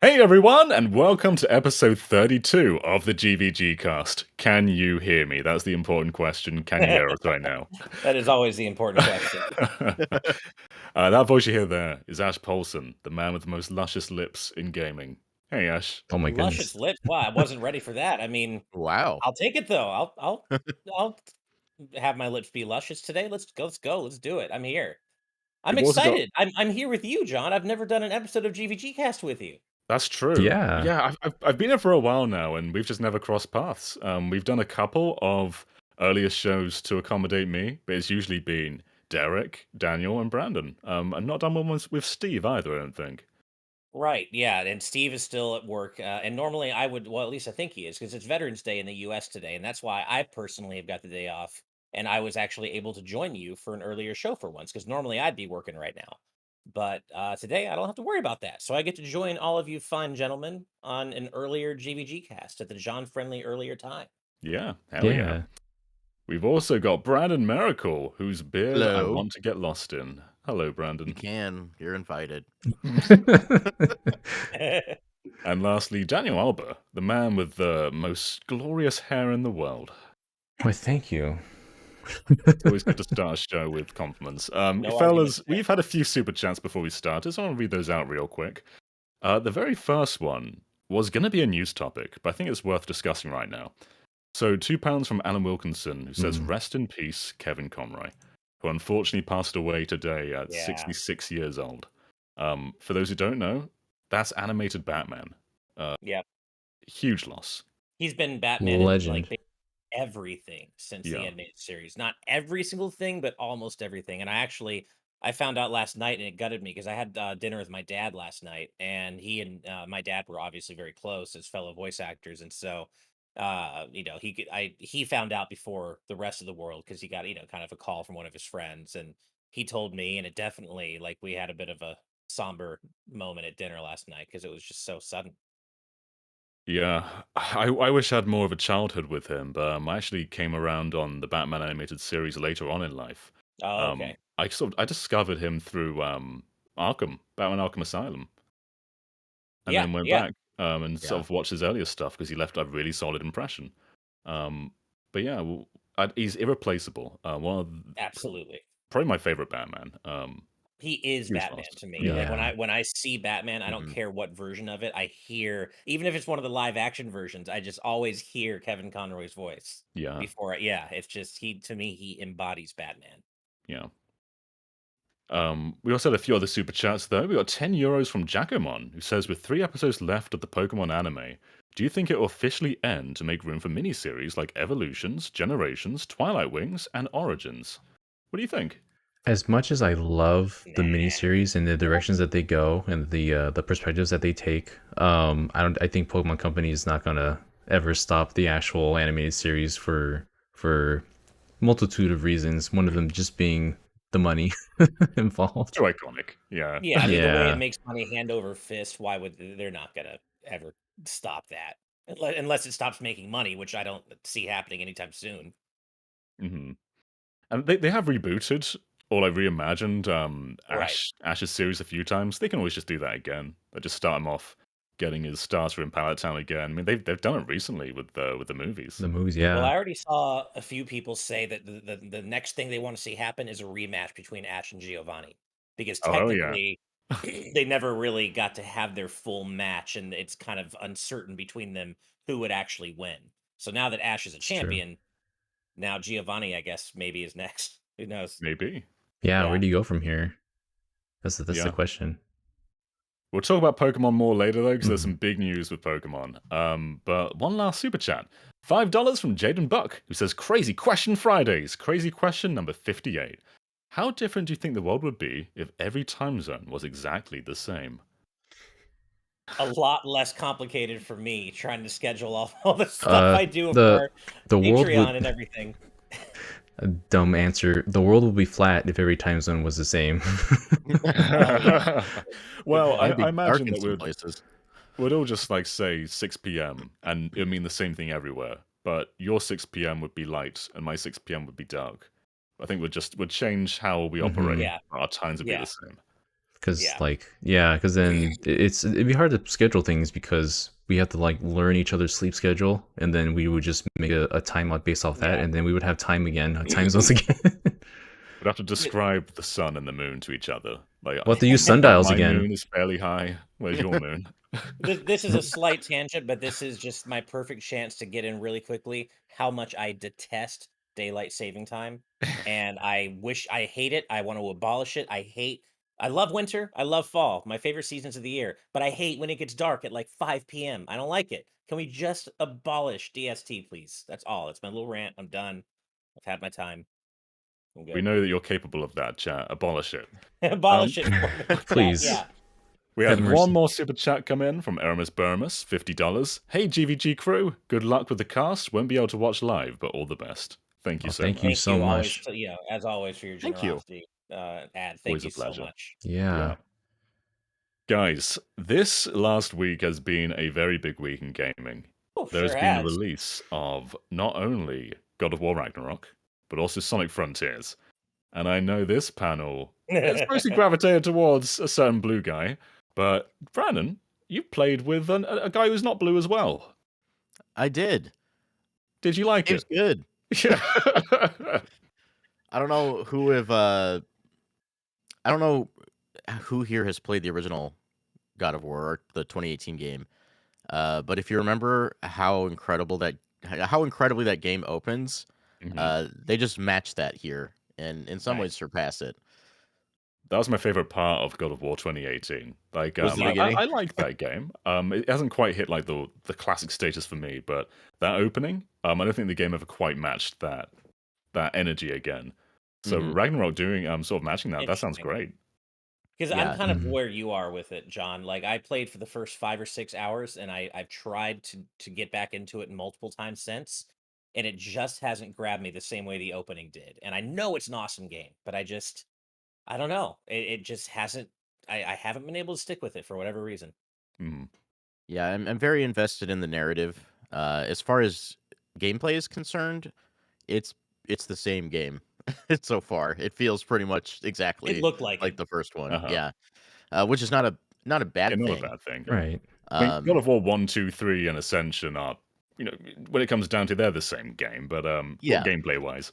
Hey everyone, and welcome to episode 32 of the GVGCast. Can you hear me? That's the important question. Can you hear us right now? That is always the important question. That voice you hear there is Ash Paulson, the man with the most luscious lips in gaming. Hey Ash. Oh my Luscious goodness. lips. Wow, I wasn't ready for that. I mean, Wow. I'll take it though. I'll have my lips be luscious today. Let's go. Let's go. Let's do it. I'm here. I'm We've also got... excited. I'm here with you, John. I've never done an episode of GVG Cast with you. That's true. Yeah. Yeah, I've been here for a while now, and we've just never crossed paths. We've done a couple of earlier shows to accommodate me, but it's usually been Derek, Daniel, and Brandon. And not done one with Steve either, I don't think. Right. Yeah. And Steve is still at work. And normally I would, well, at least I think he is, because it's Veterans Day in the US today. And that's why I personally have got the day off. And I was actually able to join you for an earlier show for once, because normally I'd be working right now. But today I don't have to worry about that. So I get to join all of you fine gentlemen on an earlier GVG cast at the John Friendly earlier time. Yeah, hell yeah. We've also got Brandon Miracle, whose beard I Hello. want to get lost in. Hello, You Brandon. can. You're invited. And lastly, Daniel Alba, the man with the most glorious hair in the world. Why, thank you. It's always good to start a show with compliments. No Fellas, arguments there. we've had a few super chats before we started, so I'll read those out real quick. The very first one was going to be a news topic, but I think it's worth discussing right now. So £2 from Alan Wilkinson, who says, rest in peace, Kevin Conroy, who unfortunately passed away today at 66 years old. For those who don't know, that's animated Batman. Yep. Huge loss. He's been Batman Legend. in like everything since the animated series. Not every single thing, but almost everything. And I found out last night, and it gutted me because I had dinner with my dad last night, and he and my dad were obviously very close as fellow voice actors, and so he found out before the rest of the world because he got kind of a call from one of his friends, and he told me, and it definitely, like, we had a bit of a somber moment at dinner last night because it was just so sudden. Yeah, I wish I had more of a childhood with him, but I actually came around on the Batman animated series later on in life. Oh, okay. I discovered him through Batman Arkham Asylum, and then went back and sort of watched his earlier stuff because he left a really solid impression. But yeah, he's irreplaceable. Absolutely. Probably my favorite Batman. He is Batman lost. to me. Yeah. Like when I see Batman, I don't care what version of it. I hear, even if it's one of the live action versions, I just always hear Kevin Conroy's voice. Yeah. It's just to me he embodies Batman. Yeah. We also had a few other super chats though. We got €10 from Jacomon, who says, with 3 episodes left of the Pokemon anime, do you think it will officially end to make room for miniseries like Evolutions, Generations, Twilight Wings, and Origins? What do you think? As much as I love the miniseries and the directions that they go and the perspectives that they take, I think Pokemon Company is not gonna ever stop the actual animated series for multitude of reasons. One of them just being the money involved. Too iconic. Yeah. Yeah, I mean, the way it makes money hand over fist, why would they're not gonna ever stop that unless it stops making money, which I don't see happening anytime soon. And they have rebooted or like reimagined Ash's series a few times. They can always just do that again. They just start him off getting his starter in Pallet Town again. I mean, they've done it recently with the movies. The movies, yeah. Well, I already saw a few people say that the next thing they want to see happen is a rematch between Ash and Giovanni, because technically they never really got to have their full match, and it's kind of uncertain between them who would actually win. So now that Ash is a champion, now Giovanni, I guess, maybe is next. Who knows? Maybe. Yeah, where do you go from here? That's the question. We'll talk about Pokemon more later, though, because there's some big news with Pokemon. But one last super chat. $5 from Jaden Buck, who says, Crazy Question Fridays. Crazy question number 58. How different do you think the world would be if every time zone was exactly the same? A lot less complicated for me trying to schedule all the stuff I do for the Patreon and everything. A dumb answer. The world would be flat if every time zone was the same. Well, I imagine that we'd all just like say 6 p.m. and it would mean the same thing everywhere. But your 6 p.m. would be light and my 6 p.m. would be dark. I think we'd change how we operate. Yeah. Our times would be the same. Because because then it'd be hard to schedule things because we have to like learn each other's sleep schedule, and then we would just make a timeout based off that, and then we would have time zones again. We'd have to describe the sun and the moon to each other. Like, We'll have to use sundials my again. moon is fairly high. Where's your moon? This is a slight tangent, but this is just my perfect chance to get in really quickly how much I detest daylight saving time. And I hate it. I want to abolish it. I love winter. I love fall. My favorite seasons of the year. But I hate when it gets dark at like 5 p.m. I don't like it. Can we just abolish DST, please? That's all. It's my little rant. I'm done. I've had my time. I'm We good. know that you're capable of that, chat. Abolish it. Abolish it for me. Please. Yeah. We Have had mercy. one more super chat come in from Aramis Burmus, $50. Hey, GVG crew. Good luck with the cast. Won't be able to watch live, but all the best. Thank you so thank much. you Thank so you much. always, as always, for your Thank you. generosity. Ad. Thank Always you a so pleasure. much. Yeah. Guys, this last week has been a very big week in gaming. Oh, There has sure been the has. release of not only God of War Ragnarok, but also Sonic Frontiers. And I know this panel is mostly gravitated towards a certain blue guy, but Brandon, you played with a guy who's not blue as well. I did. Did you like It was it? good. Yeah. I don't know who here has played the original God of War, or the 2018 game. But if you remember how incredibly that game opens, they just match that here, and in some ways Nice. surpass it. That was my favorite part of God of War 2018. Like, Was the beginning? I like that game. It hasn't quite hit like the classic status for me, but that opening, I don't think the game ever quite matched that energy again. So Ragnarok doing sort of matching that sounds Interesting. great. Because Yeah. I'm kind of where you are with it, John. Like I played for the first 5 or 6 hours, and I've tried to get back into it multiple times since, and it just hasn't grabbed me the same way the opening did. And I know it's an awesome game, but I don't know. It just hasn't. I haven't been able to stick with it for whatever reason. Mm. Yeah, I'm very invested in the narrative. As far as gameplay is concerned, it's the same game so far. It feels pretty much exactly It looked like it. the first one. Uh-huh. Yeah, which is not a bad Yeah, not thing. a bad thing. Right. I mean, God of War 1, 2, 3, and Ascension are, when it comes down to, they're the same game, but Yeah. gameplay wise.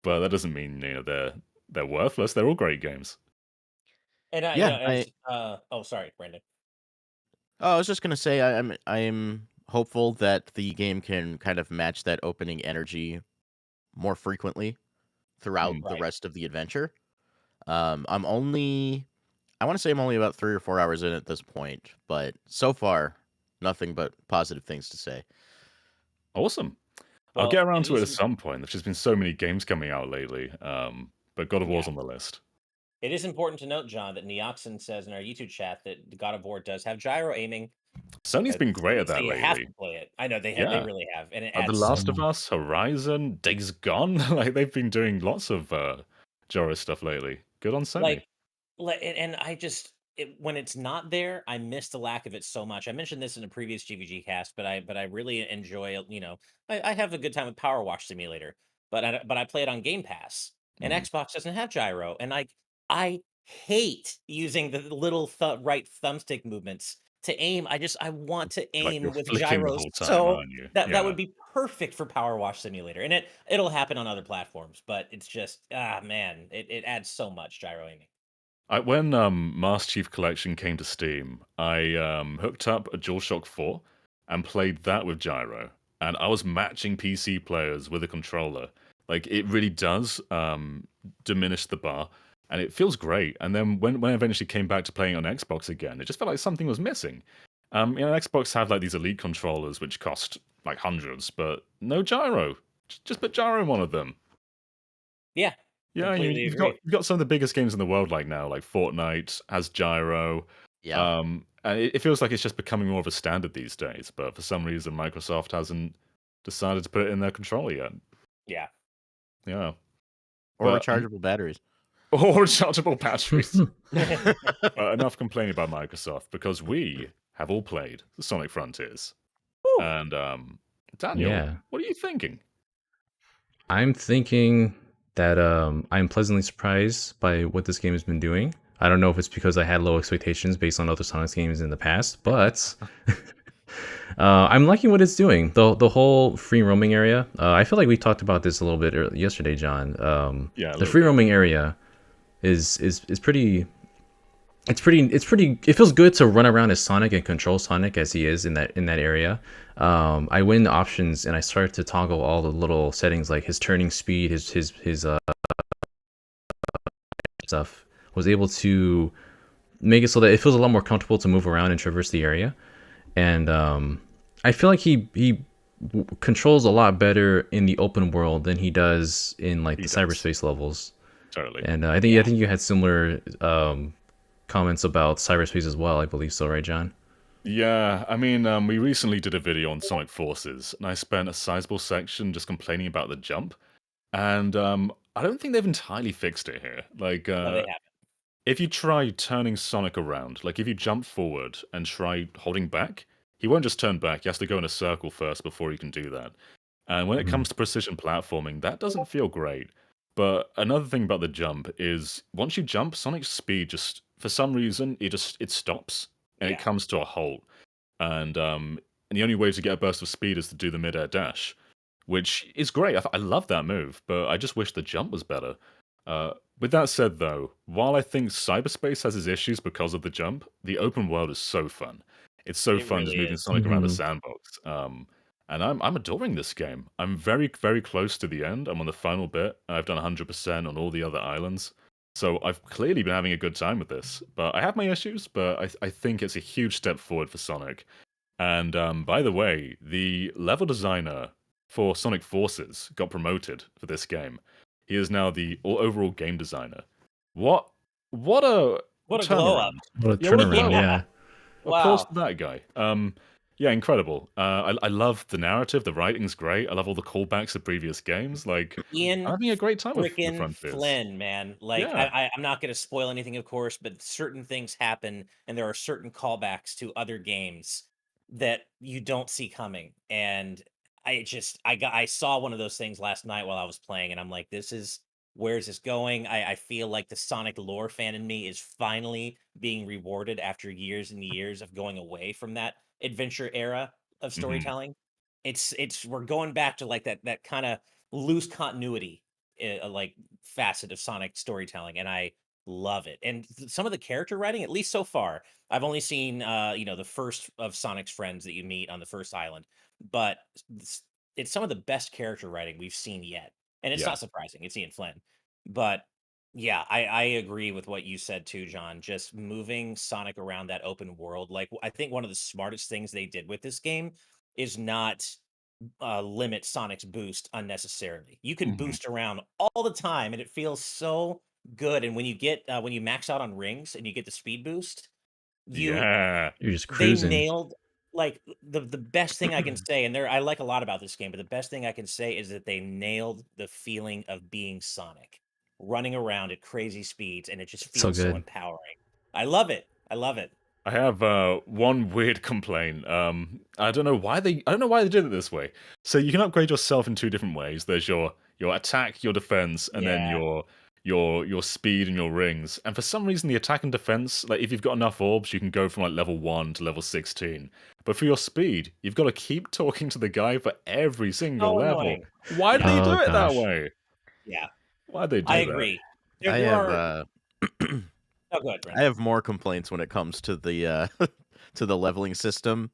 But that doesn't mean they're worthless. They're all great games. And oh, sorry, Brandon. Oh, I was just gonna say I'm hopeful that the game can kind of match that opening energy more frequently throughout the Right. rest of the adventure. I want to say I'm only about 3 or 4 hours in at this point, but so far, nothing but positive things to say. Awesome. Well, I'll get around it to it at is- some point. There's just been so many games coming out lately. But God of War's Yeah. on the list. It is important to note, John, that Neoxin says in our YouTube chat that God of War does have gyro aiming. Sony's been great at that You have lately. to play it. I know they have. They Yeah. really have, and it The adds. Last of Us, Horizon, Days Gone. Like, they've been doing lots of gyro stuff lately. Good on Sony. And I just when it's not there, I miss the lack of it so much. I mentioned this in a previous GVG cast, but I really enjoy. I have a good time with Power Wash Simulator, but I play it on Game Pass, and Xbox doesn't have gyro, and I hate using the little right thumbstick movements to aim. I want to Like, aim you're with flicking the gyros, whole time, so aren't you? that Yeah. would be perfect for Power Wash Simulator, and it'll happen on other platforms, but it's just man, it adds so much gyro aiming. When Master Chief Collection came to Steam, I hooked up a DualShock 4 and played that with gyro, and I was matching PC players with a controller. Like, it really does diminish the bar, and it feels great. And then when I eventually came back to playing on Xbox again, it just felt like something was missing. Xbox have like these Elite controllers which cost like hundreds, but no gyro. Just put gyro in one of them. Yeah. Yeah, Completely you've agree. got some of the biggest games in the world like now, like Fortnite has gyro. Yeah. And it feels like it's just becoming more of a standard these days. But for some reason, Microsoft hasn't decided to put it in their controller yet. Yeah. Yeah. Or But- rechargeable batteries. Or rechargeable batteries. Enough complaining about Microsoft, because we have all played Sonic Frontiers. Woo. And Daniel, Yeah. what are you thinking? I'm thinking that I'm pleasantly surprised by what this game has been doing. I don't know if it's because I had low expectations based on other Sonic games in the past, but I'm liking what it's doing. The whole free roaming area. I feel like we talked about this a little bit yesterday, John. Yeah, a The little free bit. roaming area is pretty. It feels good to run around as Sonic and control Sonic as he is in that area. I went into options and I started to toggle all the little settings like his turning speed, his stuff. Was able to make it so that it feels a lot more comfortable to move around and traverse the area. And I feel like he controls a lot better in the open world than he does in like the cyberspace levels. Totally. And I think you had similar comments about cyberspace as well. I believe so, right, John? Yeah, I mean, we recently did a video on Sonic Forces, and I spent a sizable section just complaining about the jump. And I don't think they've entirely fixed it here. Like, No, they haven't. if you try turning Sonic around, like if you jump forward and try holding back, he won't just turn back. He has to go in a circle first before he can do that. And when it comes to precision platforming, that doesn't feel great. But another thing about the jump is once you jump, Sonic's speed just, for some reason, it stops and it Yeah. comes to a halt. And the only way to get a burst of speed is to do the mid-air dash, which is great. I love that move, but I just wish the jump was better. With that said, though, while I think cyberspace has its issues because of the jump, the open world is so fun. It's so It fun just really moving is. Sonic around the sandbox. And I'm adoring this game. I'm very, very close to the end. I'm on the final bit. I've done 100% on all the other islands. So I've clearly been having a good time with this. But I have my issues, but I think it's a huge step forward for Sonic. And by the way, the level designer for Sonic Forces got promoted for this game. He is now the overall game designer. What a What a glow up. turnaround! What a Yeah, what a turnaround, glow up. yeah. Applause Wow. to that guy. Yeah, incredible. I love the narrative. The writing's great. I love all the callbacks to previous games. Like, I'm Ian having a great time with frickin' Frontiers. Flynn, man. Like, Yeah, I'm not going to spoil anything, of course, but certain things happen, and there are certain callbacks to other games that you don't see coming. And I saw one of those things last night while I was playing, and I'm like, where's this going? I feel like the Sonic lore fan in me is finally being rewarded after years and years of going away from that adventure era of hmm storytelling. We're going back to like that kind of loose continuity, like facet of Sonic storytelling, and I love it. And some of the character writing, at least so far, I've only seen the first of Sonic's friends that you meet on the first island, but it's some of the best character writing we've seen yet. And it's yeah, not surprising. It's Ian Flynn. But yeah, I agree with what you said too, John. Just moving Sonic around that open world. Like, I think one of the smartest things they did with this game is not limit Sonic's boost unnecessarily. You can hmm boost around all the time, and it feels so good. And when you max out on rings and you get the speed boost, you yeah. You're just they cruising. nailed like the best thing I can say, and I like a lot about this game, but the best thing I can say is that they nailed the feeling of being Sonic, running around at crazy speeds, and it just So feels so good. empowering. I love it. I love it. I have one weird complaint. I don't know why they did it this way. So you can upgrade yourself in two different ways. There's your attack, your defense, and then Yeah. your speed and your rings. And for some reason, the attack and defense, like if you've got enough orbs, you can go from like level 1 to level 16. But for your speed, you've got to keep talking to the guy for every single So level. annoying. Why did Yeah. they do Oh it that gosh. way? Yeah. Why'd they I do that? agree. I There have are Oh, go ahead, I Brent. have more complaints when it comes to the to the leveling system.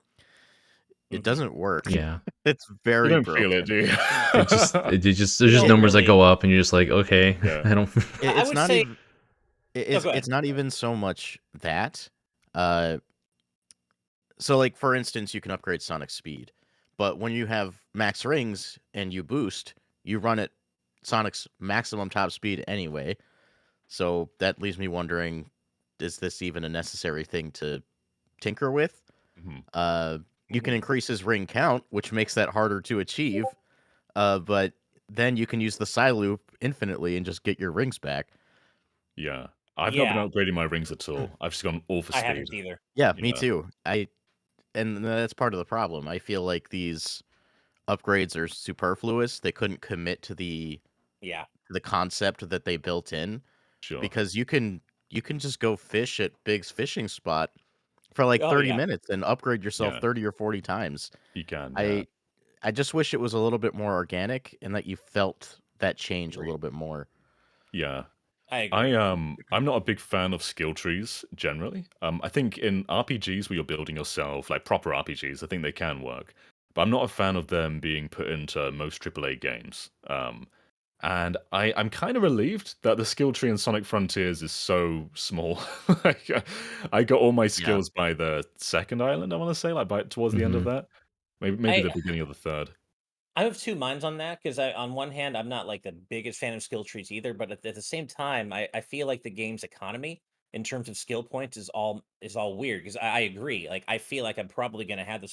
It Mhm. doesn't work. Yeah. It's You very don't feel it, broken. do you? There's just don't numbers that really. go up and you're just like, okay, Yeah. I don't It, I it's would not say. even No, go ahead. it's not even so much that. Uh, so like for instance, you can upgrade Sonic's speed, but when you have max rings and you boost, you run at Sonic's maximum top speed anyway. So that leaves me wondering, is this even a necessary thing to tinker with? Mhm. You can Mhm. increase his ring count, which makes that harder to achieve. But then you can use the Psy loop infinitely and just get your rings back. Yeah. I've not been Yeah, upgrading my rings at all. I've just gone all for I speed. haven't either. Yeah, me Yeah, too. And that's part of the problem. I feel like these upgrades are superfluous. They couldn't commit to Yeah. the concept that they built in sure. because you can you can just go fish at Big's fishing spot for like Oh 30 yeah. minutes and upgrade yourself Yeah, 30 or 40 times. you can. Yeah, I I just wish it was a little bit more organic and that you felt that change a Agree. little bit more. yeah. I agree. I'm not a big fan of skill trees generally. I think in RPGs where you're building yourself, like proper RPGs, I think they can work. But I'm not a fan of them being put into most AAA games. And I'm kind of relieved that the skill tree in Sonic Frontiers is so small. Like, I got all my Yeah. skills by the second island, I want to say, like by towards the end of Hmm. that. Maybe I the beginning of the third. I have two minds on that because on one hand, I'm not like the biggest fan of skill trees either, but at the same time, I feel like the game's economy in terms of skill points is all weird because I agree. Like I feel like I'm probably going to have the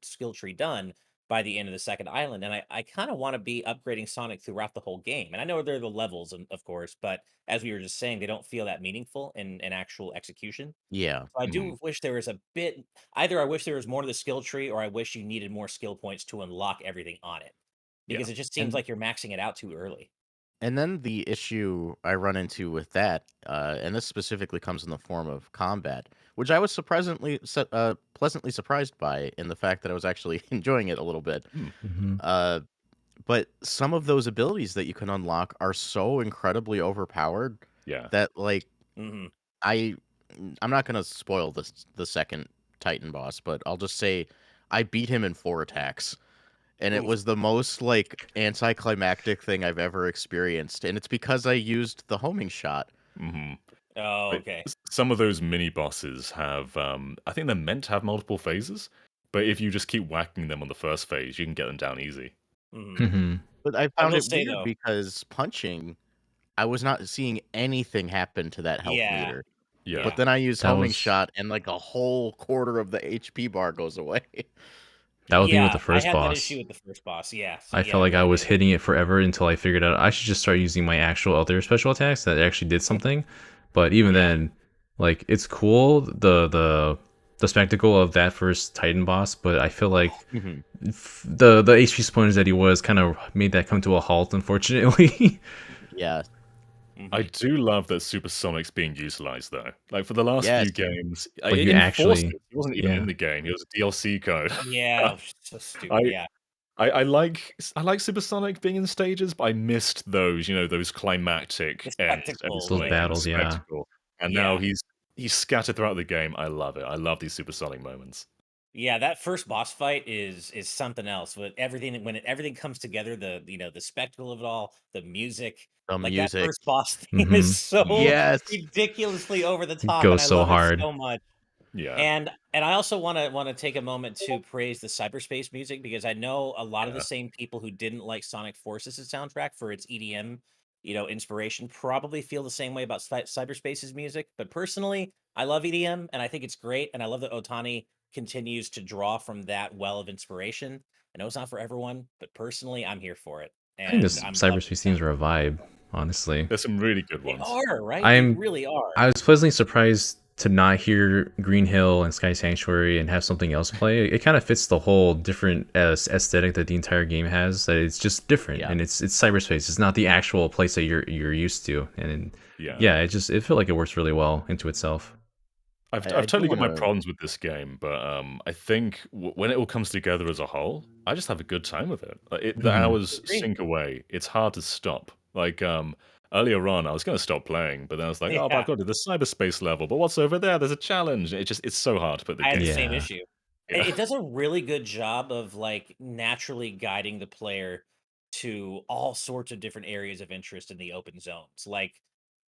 skill tree done by the end of the second island, and I kind of want to be upgrading Sonic throughout the whole game. And I know there are the levels, of course, but as we were just saying, they don't feel that meaningful in actual execution. Yeah. So I Mhm. do wish there was a bit either I wish there was more to the skill tree or I wish you needed more skill points to unlock everything on it. Yeah. Because it just seems And like you're maxing it out too early. and then the issue I run into with that, and this specifically comes in the form of combat, which I was pleasantly surprised by in the fact that I was actually enjoying it a little bit. Hmm. Hmm. Uh, but some of those abilities that you can unlock are so incredibly overpowered Yeah. that like Mhm. I I'm not gonna spoil the second Titan boss, but I'll just say I beat him in 4 attacks. And it Oof. was the most like anticlimactic thing I've ever experienced. And it's because I used the homing shot. Hmm. Oh, But okay. some of those mini bosses have, I think they're meant to have multiple phases, but if you just keep whacking them on the first phase, you can get them down easy. Mhm. Hmm. But I I found will it say weird though, because punching, I was not seeing anything happen to that health yeah, meter. Yeah. But yeah. then I use That homing was shot and like a whole quarter of the HP bar goes away. that was me with Yeah, the I first had that issue boss. with the first boss. Yes, I yeah, felt I like I really was did. hitting it forever until I figured out I should just start using my actual other special attacks that actually did something. But even Yeah. then, like it's cool the spectacle of that first Titan boss, but I feel like Mhm. the HP sponge that he was kind of made that come to a halt, unfortunately. Yeah. I Mhm. do love that Supersonic's being utilized though. Like for the last Yes. few games, Like you in actually, Forces, he wasn't even in yeah, the game. He was a DLC code. Yeah, so stupid. I Yeah. I like Supersonic being in stages, but I missed those, those The climactic ends every spectacle, those single game, the man. battles, yeah. spectacle. And now Yeah. he's scattered throughout the game. I love it. I love these Supersonic moments. Yeah, that first boss fight is something else. With everything everything comes together, the spectacle of it all, the music, The like that music. first boss theme is Mm-hmm. so Mm, Yes. ridiculously over the It top, and goes I so love it hard. so much. yeah, And I also wanna take a moment to praise the cyberspace music because I know a lot of the yeah. same people who didn't like Sonic Forces' soundtrack for its EDM, inspiration probably feel the same way about cyberspace's music. But personally, I love EDM and I think it's great, and I love that Otani continues to draw from that well of inspiration. I know it's not for everyone, but personally, I'm here for it, I think and this I'm loving cyberspace the themes soundtrack. are a vibe, honestly. There's some really good They ones. are, right? They I'm really are. I was pleasantly surprised to not hear Green Hill and Sky Sanctuary and have something else play. It kind of fits the whole different aesthetic that the entire game has. That it's just different, Yeah. and it's cyberspace. It's not the actual place that you're used to, and Yeah. yeah, it felt like it works really well into itself. I I've do totally got want my to. problems with this game, but I think when it all comes together as a whole, I just have a good time with it. The Hmm. hours Agree. sink away. It's hard to stop. Like earlier on, I was going to stop playing, but then I was like, oh, but I've Yeah, got to do the cyberspace level. But what's over there? There's a challenge. It's so hard to put the I had the game same down. Yeah, issue. Yeah, It does a really good job of like naturally guiding the player to all sorts of different areas of interest in the open zones. Like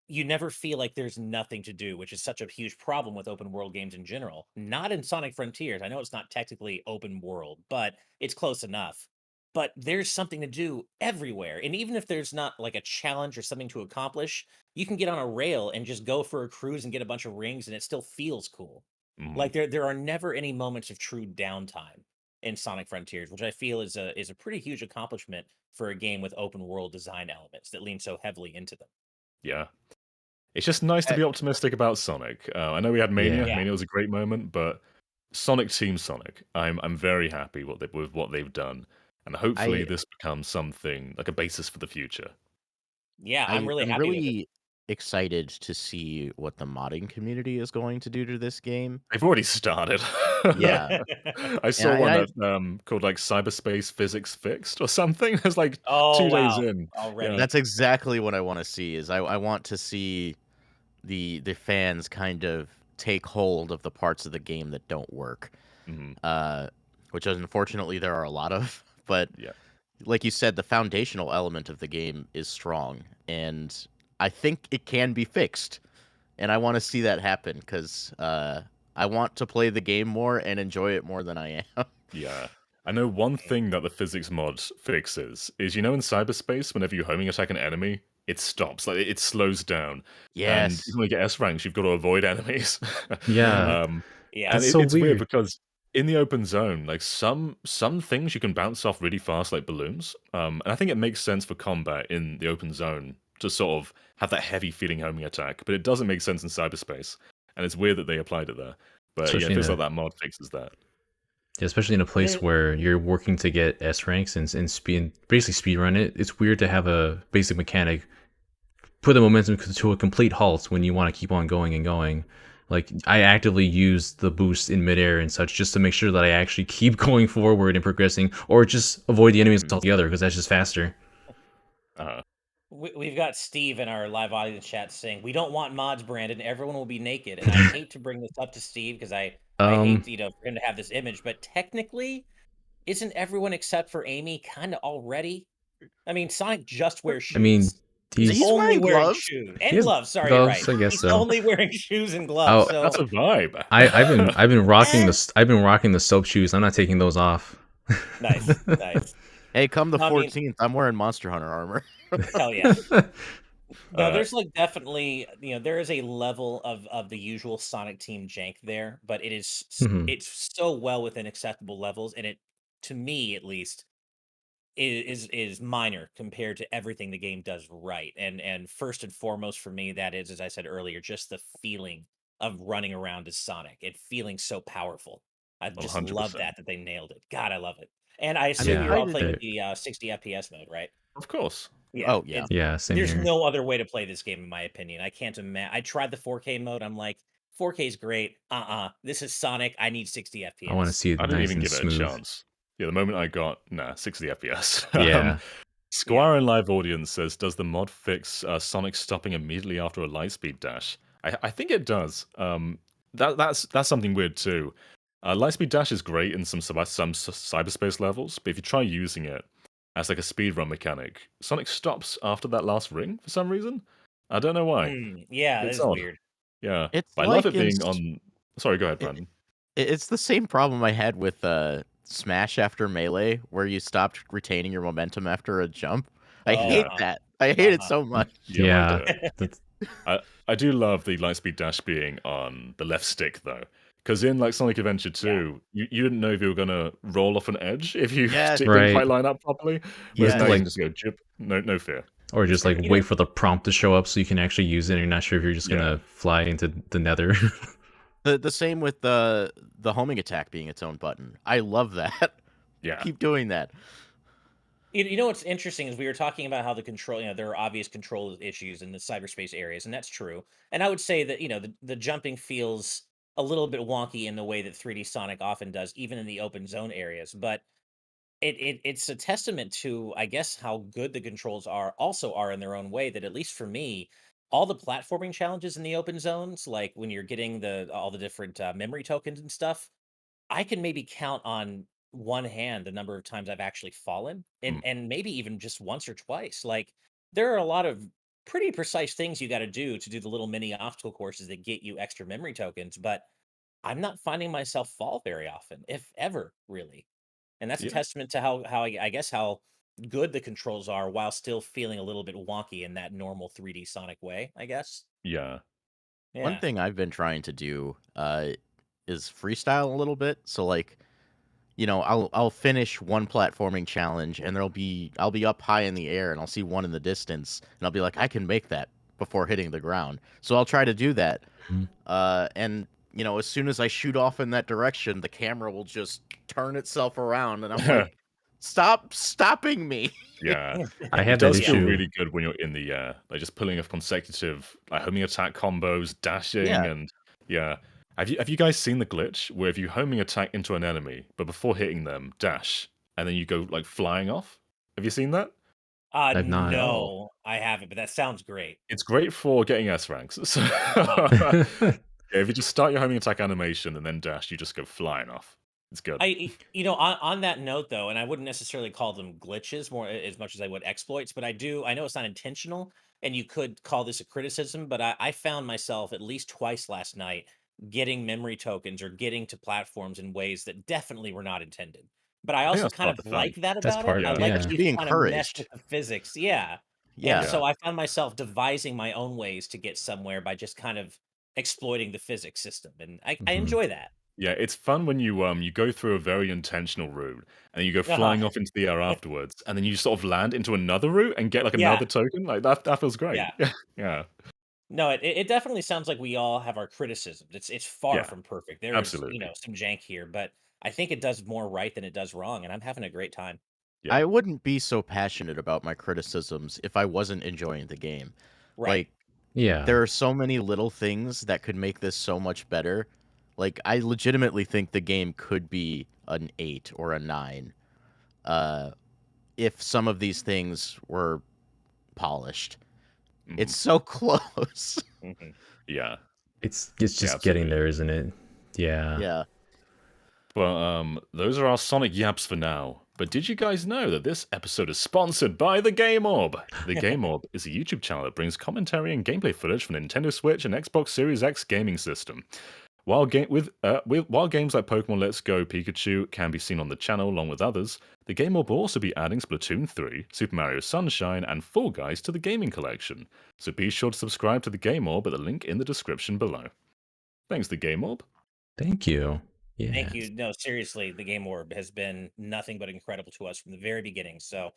you never feel like there's nothing to do, which is such a huge problem with open world games in general. Not in Sonic Frontiers. I know it's not technically open world, but it's close enough. But there's something to do everywhere. And even if there's not like a challenge or something to accomplish, you can get on a rail and just go for a cruise and get a bunch of rings and it still feels cool. Mhm. Like there are never any moments of true downtime in Sonic Frontiers, which I feel is a pretty huge accomplishment for a game with open world design elements that lean so heavily into them. Yeah. It's just nice to I, be optimistic about Sonic. I know we had Mania. yeah. Yeah. Mania was a great moment, but Sonic Team Sonic. I'm very happy with what they've done, and hopefully I this becomes something like a basis for the future. Yeah, I'm really I'm happy with it. really excited to see what the modding community is going to do to this game. They've already started. Yeah, I and saw one that called like Cyberspace Physics Fixed or something. It's like Oh 2 days wow! in. Yeah. Already. that's exactly what I want to see. Is I want to see the fans kind of take hold of the parts of the game that don't work, Mhm. which unfortunately there are a lot of. But Yeah. like you said, the foundational element of the game is strong, and I think it can be fixed. And I want to see that happen because I want to play the game more and enjoy it more than I am. Yeah. I know one thing that the physics mod fixes is, in cyberspace, whenever you homing attack an enemy, it stops. Like it slows down. And Yes. even when you get S ranks, you've got to avoid enemies. Yeah, Yeah. And that's so it's weird weird. because in the open zone, like some things you can bounce off really fast, like balloons. And I think it makes sense for combat in the open zone to sort of have that heavy feeling homing attack, but it doesn't make sense in cyberspace. And it's weird that they applied it there. But yeah, it Especially in feels like a that mod fixes that. especially in a place where you're working to get S ranks and speed, basically speed run it. It's weird to have a basic mechanic put the momentum to a complete halt when you want to keep on going and going. Like I actively use the boost in midair and such just to make sure that I actually keep going forward and progressing, or just avoid the enemies altogether because that's just faster. Uh, We've got Steve in our live audience chat saying we don't want mods, Brandon. Everyone will be naked, and I hate to bring this up to Steve because I hate for him to have this image, but technically, isn't everyone except for Amy kind of already? I mean, Sonic just wears shoes. I mean, he's He's only wearing wearing gloves. shoes He and has gloves. Sorry, you're right. gloves, I guess He's so. only wearing shoes and gloves. Oh, So that's a vibe. I've been rocking the soap shoes. I'm not taking those off. nice. Hey, come the No, I mean- 14th, I'm wearing Monster Hunter armor. Hell yeah. No, there's like definitely, there is a level of the usual Sonic Team jank there, but it is Mhm. it's so well within acceptable levels, and it, to me at least, is minor compared to everything the game does right. And first and foremost for me, that is, as I said earlier, just the feeling of running around as Sonic and feeling so powerful. I just love 100%. that they nailed it. God, I love it. And I assume Yeah. you're all I playing did with the 60 FPS mode, right? Of course. Yeah. Oh, yeah. Yeah, same There's here. no other way to play this game, in my opinion. I can't imagine. I tried the 4K mode. I'm like, 4K is great. This is Sonic. I need 60 FPS. I want to see it I didn't nice even and give smooth. it a chance. Yeah, the moment I got 60 FPS. Yeah. Squire in live audience says, "Does the mod fix Sonic stopping immediately after a lightspeed dash?" I think it does. That's something weird too. Lightspeed dash is great in some cyberspace levels, but if you try using it as like a speedrun mechanic, Sonic stops after that last ring for some reason. I don't know why. Yeah, It's that is odd. weird. Yeah, It's but I love like it in being on. Sorry, go ahead, it- Brandon. It's the same problem I had with Smash after Melee, where you stopped retaining your momentum after a jump. I hate that. I hate it so much. Yeah, mine too. That's I do love the lightspeed dash being on the left stick though, because in like Sonic Adventure 2, you didn't know if you were gonna roll off an edge if you Yes. didn't Right. quite line up properly. Yes. Whereas now you Like- can just go jip, no fear. or just like You wait know- for the prompt to show up so you can actually use it and you're not sure if you're just gonna fly into the nether. The same with the homing attack being its own button. I love that. Yeah, Keep doing that. You know what's interesting is we were talking about how the control, there are obvious control issues in the cyberspace areas, and that's true. And I would say that, the jumping feels a little bit wonky in the way that 3D Sonic often does, even in the open zone areas. But it's a testament to, I guess, how good the controls are in their own way, that at least for me, all the platforming challenges in the open zones, like when you're getting all the different memory tokens and stuff, I can maybe count on one hand the number of times I've actually fallen, and maybe even just once or twice. Like, there are a lot of pretty precise things you got to do the little mini obstacle courses that get you extra memory tokens, but I'm not finding myself fall very often, if ever, really. And that's a Yeah. testament to how I guess how good the controls are while still feeling a little bit wonky in that normal 3D Sonic way, I guess. yeah. One Yeah. thing I've been trying to do is freestyle a little bit. So like, I'll finish one platforming challenge and I'll be up high in the air and I'll see one in the distance and I'll be like, I can make that before hitting the ground. So I'll try to do that. Mhm. And as soon as I shoot off in that direction, the camera will just turn itself around and I'm like, Stop stopping me. Yeah. I It had that does feel issue. really good when you're in the air, like just pulling off consecutive like homing attack combos, dashing, Yeah. and yeah. Have you guys seen the glitch where if you homing attack into an enemy, but before hitting them, dash, and then you go like flying off? Have you seen that? I've not. No. No, I haven't, but that sounds great. It's great for getting S ranks. So Uh-huh. yeah, if you just start your homing attack animation and then dash, you just go flying off. It's good. On that note though, and I wouldn't necessarily call them glitches more as much as I would exploits, but I know it's not intentional, and you could call this a criticism, but I found myself at least twice last night getting memory tokens or getting to platforms in ways that definitely were not intended. But I I think also that's kind part of of the fun. like that That's about it. part. I Yeah. like Yeah. that To you be kind of mess encouraged. with the physics. Yeah. And Yeah. so I found myself devising my own ways to get somewhere by just kind of exploiting the physics system. And I Mhm. enjoy that. Yeah, it's fun when you go through a very intentional route and then you go Uh-huh. flying off into the air afterwards, and then you sort of land into another route and get like Yeah. another token. Like that feels great. Yeah. Yeah. No, it definitely sounds like we all have our criticisms. It's far Yeah. from perfect. There is, Absolutely. some jank here, but I think it does more right than it does wrong, and I'm having a great time. Yeah. I wouldn't be so passionate about my criticisms if I wasn't enjoying the game. Right. Like, Yeah. there are so many little things that could make this so much better. Like, I legitimately think the game could be an 8 or a 9 if some of these things were polished. Mhm. It's so close. Mhm. Yeah. It's Yeah, just getting absolutely. there, isn't it? Yeah. Yeah. Well, those are our Sonic yaps for now. But did you guys know that this episode is sponsored by the Game Orb? The Game Orb is a YouTube channel that brings commentary and gameplay footage from the Nintendo Switch and Xbox Series X gaming system. While games like Pokemon Let's Go Pikachu can be seen on the channel along with others, the Game Orb will also be adding Splatoon 3, Super Mario Sunshine, and Fall Guys to the gaming collection. So be sure to subscribe to the Game Orb at the link in the description below. Thanks, the Game Orb. Thank you. Yeah. Thank you. No, seriously, the Game Orb has been nothing but incredible to us from the very beginning. So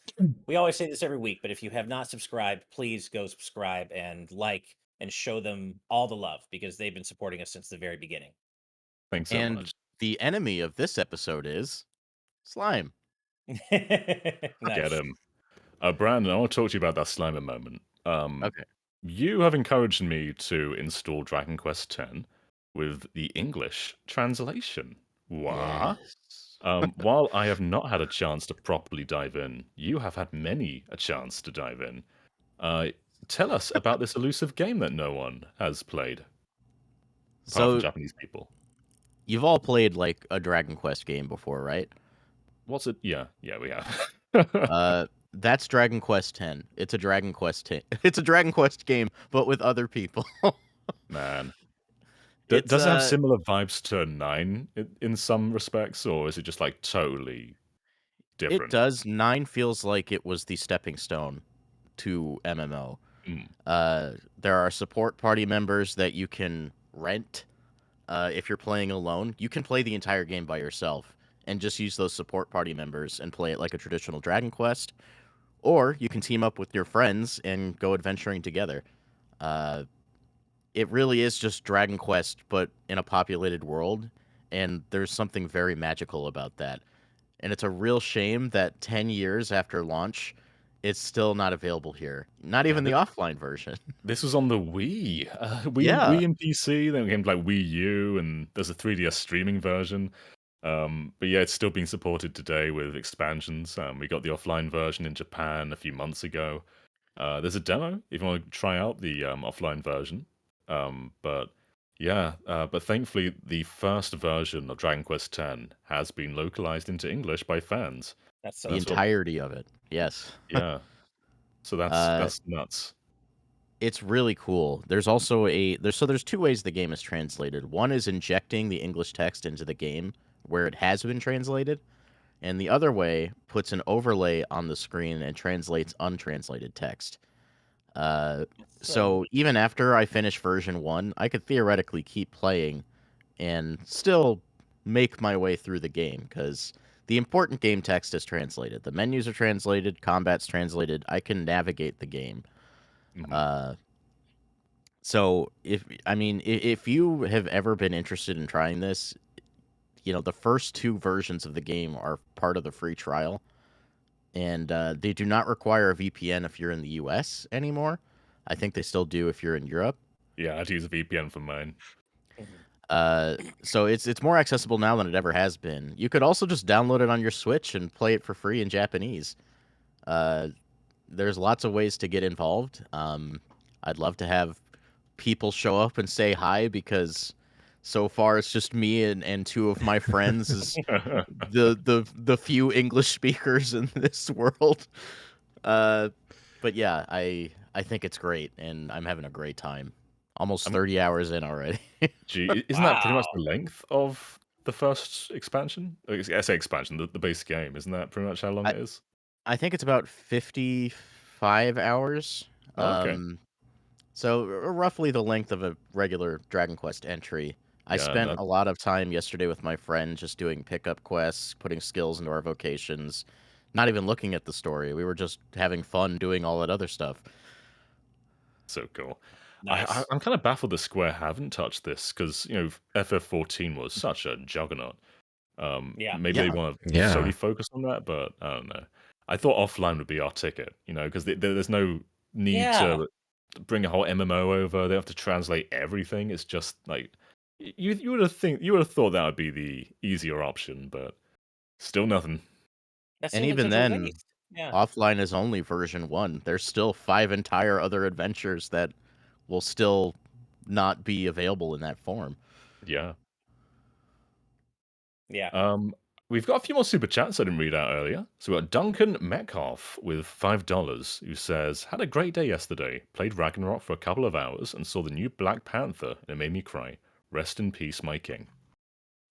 we always say this every week, but if you have not subscribed, please go subscribe and like and show them all the love because they've been supporting us since the very beginning. Thanks so And much. the enemy of this episode is Slime. Get Nice. him. Brandon, I want to talk to you about that Slimer moment. Okay. You have encouraged me to install Dragon Quest X with the English translation. Wah. Yes. While I have not had a chance to properly dive in, you have had many a chance to dive in. Tell us about this elusive game that no one has played, apart from So, Japanese people. you've all played like a Dragon Quest game before, right? What's it? Yeah, we have. That's Dragon Quest X. It's a Dragon Quest It's a Dragon Quest game, but with other people. Man. It's Does it have similar vibes to 9 in some respects, or is it just like totally it different? does. 9 feels like it was the stepping stone to MMO. There are support party members that you can rent if you're playing alone. You can play the entire game by yourself and just use those support party members and play it like a traditional Dragon Quest. Or you can team up with your friends and go adventuring together. It really is just Dragon Quest, but in a populated world, and there's something very magical about that. And it's a real shame that 10 years after launch, it's still not available here. Not even the offline version. This was on the Wii. Yeah. Wii and PC, then came like Wii U, and there's a 3DS streaming version. But yeah, it's still being supported today with expansions. We got the offline version in Japan a few months ago. There's a demo if you want to try out the offline version. But yeah, but thankfully the first version of Dragon Quest X has been localized into English by fans. That's so The cool. entirety of it. Yes. Yeah, so that's nuts. It's really cool. There's also there's two ways the game is translated. One is injecting the English text into the game where it has been translated, and the other way puts an overlay on the screen and translates untranslated text. So even after I finish version 1, I could theoretically keep playing and still make my way through the game because the important game text is translated. The menus are translated, combat's translated. I can navigate the game. So if you have ever been interested in trying this, the first 2 versions of the game are part of the free trial. and they do not require a VPN if you're in the US anymore. I think they still do if you're in Europe. Yeah, I'd use a VPN for mine. So it's more accessible now than it ever has been. You could also just download it on your Switch and play it for free in Japanese. There's lots of ways to get involved. I'd love to have people show up and say hi, because so far it's just me and two of my friends is the few English speakers in this world. But yeah, I think it's great, and I'm having a great time. Almost 30 hours in already. Gee, isn't that pretty much Wow. the length of the first expansion? I say expansion, the base game. Isn't that pretty much how long I, it is? I think it's about 55 hours. Oh, okay. So roughly the length of a regular Dragon Quest entry. I Yeah, spent that, a lot of time yesterday with my friend just doing pickup quests, putting skills into our vocations, not even looking at the story. We were just having fun doing all that other stuff. so cool. Nice. I'm kind of baffled that Square haven't touched this because, FF14 was such a juggernaut. Yeah. Maybe they Yeah. want to Yeah. solely focus on that, but I don't know. I thought offline would be our ticket, because there's no need Yeah. to bring a whole MMO over. They have to translate everything. It's just like you would have thought that would be the easier option, but still nothing. That And seems like even such a then, waste. Yeah. offline is only version 1. There's still 5 entire other adventures that will still not be available in that form. Yeah. Yeah. We've got a few more super chats I didn't read out earlier. So we've got Duncan Metcalf with $5 who says, "Had a great day yesterday. Played Ragnarok for a couple of hours and saw the new Black Panther, and it made me cry. Rest in peace, my king."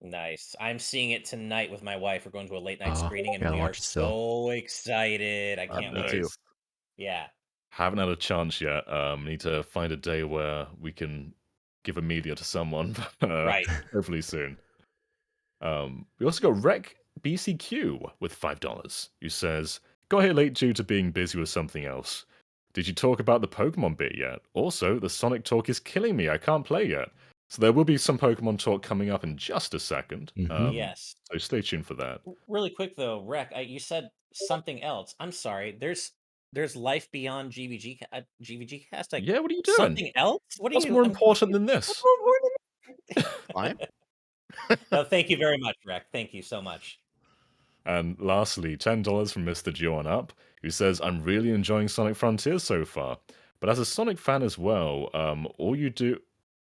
Nice. I'm seeing it tonight with my wife. We're going to a late night Oh, screening, and gotta we are watch it still. so excited. I Uh, can't me wait. too. Nice. Yeah. Haven't had a chance yet. Need to find a day where we can give a media to someone. Right. Hopefully soon. We also got Rec BCQ with $5 who says, "Got here late due to being busy with something else. Did you talk about the Pokemon bit yet? Also, the Sonic talk is killing me. I can't play yet." So there will be some Pokemon talk coming up in just a second. Mhm. Yes. So stay tuned for that. Really quick though, Rec, you said something else. I'm sorry. There's life beyond GVG cast. Like Yeah, what are you doing? something else? What are What's you? more I'm important confused. than What's this? more important than Climb? No, thank you very much, Rec. Thank you so much. And lastly, $10 from Mr. John Up, who says, "I'm really enjoying Sonic Frontiers so far. But as a Sonic fan as well, all you do...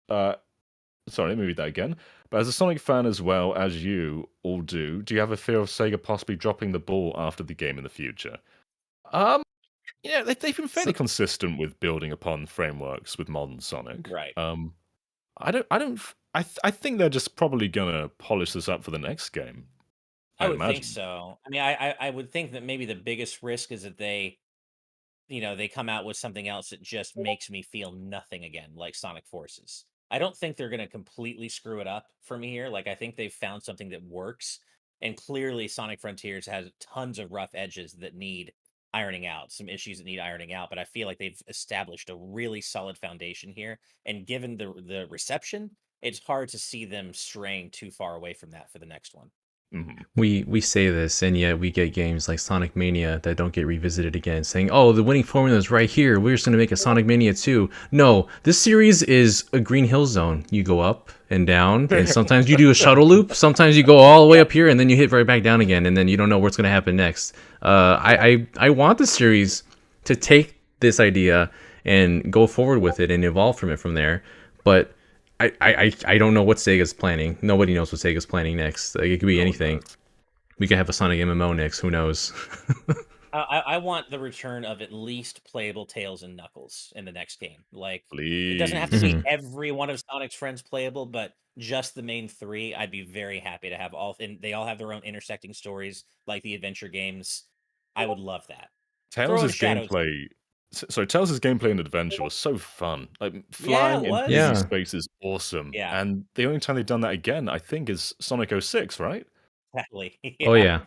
sorry, let me read that again. But as a Sonic fan as well as you all do you have a fear of Sega possibly dropping the ball after the game in the future?" Um, they've been fairly So, consistent with building upon frameworks with modern Sonic. Right. I think they're just probably gonna polish this up for the next game. I I'd would think imagine. so. I mean, I would think that maybe the biggest risk is that they come out with something else that just makes me feel nothing again, like Sonic Forces. I don't think they're going to completely screw it up for me here. Like I think they've found something that works, and clearly Sonic Frontiers has tons of rough edges that need ironing out, some issues that need ironing out. But I feel like they've established a really solid foundation here, and given the reception, it's hard to see them straying too far away from that for the next one. Mhm. we say this, and yet we get games like Sonic Mania that don't get revisited again, saying, "Oh, the winning formula is right here. We're just going to make a Sonic Mania 2." No, this series is a Green Hill Zone. You go up and down, and sometimes you do a shuttle loop. Sometimes you go all the way up here, and then you hit right back down again, and then you don't know what's going to happen next. I want the series to take this idea and go forward with it and evolve from it from there, but I don't know what Sega's planning. Nobody knows what Sega's planning next. Like, it could be No one anything. knows. We could have a Sonic MMO next. Who knows? I want the return of at least playable Tails and Knuckles in the next game. Like, it doesn't have to Please. be Mhm. every one of Sonic's friends playable, but just the main three. I'd be very happy to have all, and they all have their own intersecting stories, like the adventure games. I would love that. Throw in Tails' Shadows. gameplay. So Tails' gameplay and adventure was so fun. Like Yeah, flying it in was. busy Yeah. space is awesome. Yeah, And the only time they've done that again, I think, is Sonic 06, right? exactly. Oh Yeah. yeah,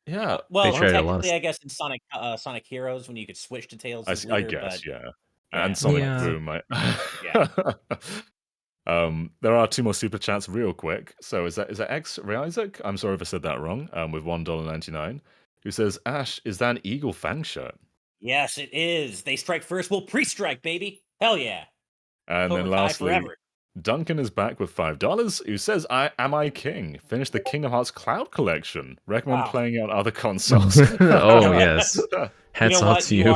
Yeah. they Well, tried a lot of. technically, I guess in Sonic Heroes, when you could switch to Tails as I leader, guess, but yeah. yeah, And Sonic but Yeah. Boom. yeah. There are two more super chats real quick. So is that X Ray Isaac? I'm sorry if I said that wrong. With $1.99. who says, Ash, is that an Eagle Fang shirt? Yes, it is. They strike first. We'll pre-strike, baby. Hell yeah. And Cobra then Kai lastly, forever. Duncan is back with $5, who says, Am I King? Finish the Kingdom Hearts Cloud Collection. Recommend Wow. playing out other consoles. Oh, yes. Hats know off what? to you.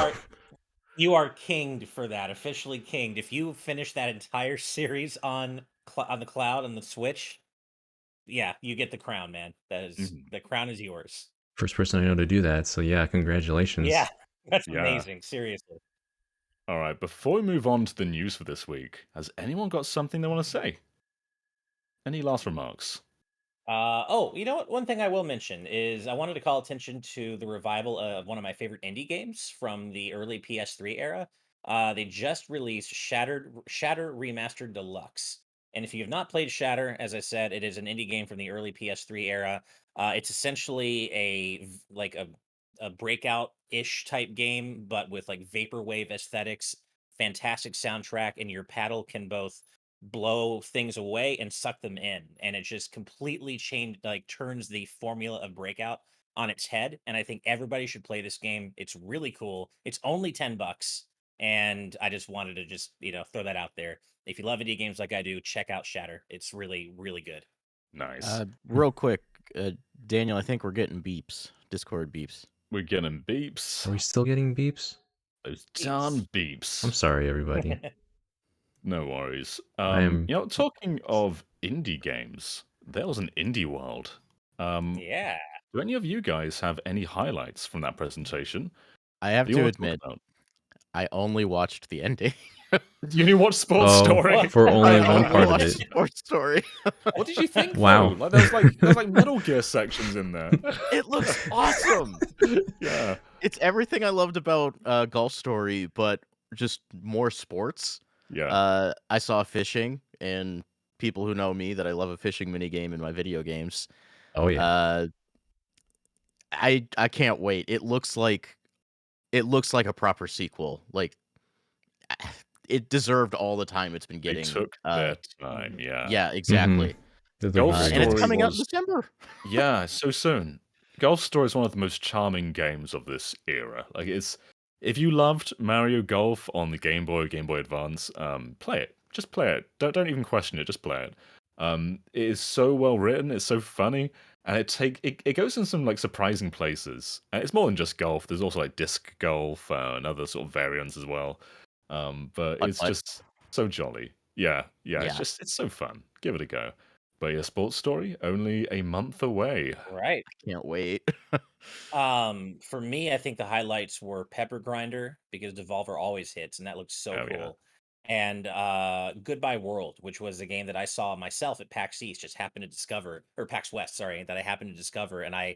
You are kinged for that. Officially kinged. If you finish that entire series on the cloud on the Switch, yeah, you get the crown, man. The crown is yours. First person I know to do that, so yeah, congratulations. Yeah, that's Yeah. amazing. Seriously. All right, before we move on to the news for this week, has anyone got something they want to say? Any last remarks? Oh, you know what? One thing I will mention is I wanted to call attention to the revival of one of my favorite indie games from the early PS3 era. They just released Shatter Remastered Deluxe. And if you have not played Shatter, as I said, it is an indie game from the early PS3 era. It's essentially a breakout-ish type game, but with like vaporwave aesthetics, fantastic soundtrack, and your paddle can both blow things away and suck them in, and it just completely turns the formula of breakout on its head. And I think everybody should play this game. It's really cool. It's only $10, and I just wanted to throw that out there. If you love indie games like I do, check out Shatter. It's really, really good. Nice. Real quick, Daniel, I think we're getting beeps, Discord beeps. We're getting beeps. Are we still getting beeps? Those darn beeps. I'm sorry, everybody. No worries. am- Talking of indie games, there was an indie world. Yeah. Do any of you guys have any highlights from that presentation? I have that you to wanna talk admit, about? I only watched the ending. You only watched Sports Oh, Story? for only I one only part of watched it. Sports Story. What did you think? Wow. Though? Like there's like Metal Gear sections in there. It looks awesome. Yeah. It's everything I loved about Golf Story, but just more sports. Yeah. I saw fishing, and people who know me that I love a fishing mini game in my video games. Oh yeah. I can't wait. It looks like a proper sequel. Like it deserved all the time it's been They getting. took their time. Yeah. Yeah, exactly. Golf Very And it's Story coming out in was- December. Yeah, so soon. Golf Story is one of the most charming games of this era. Like if you loved Mario Golf on the Game Boy Advance, play it. Just play it. Don't even question it. Just play it. It is so well written. It's so funny, and it goes in some like surprising places. And it's more than just golf. There's also like disc golf and other sort of variants as well. But it's Putt-putt. just so jolly. Yeah. It's so fun. Give it a go. But yeah, Sports Story only a month away. Right. Can't wait. For me, I think the highlights were Pepper Grinder because Devolver always hits, and that looks so Oh, yeah. cool. And Goodbye World, which was a game that I saw myself at PAX East, just happened to discover, or PAX West, sorry, that I happened to discover, and I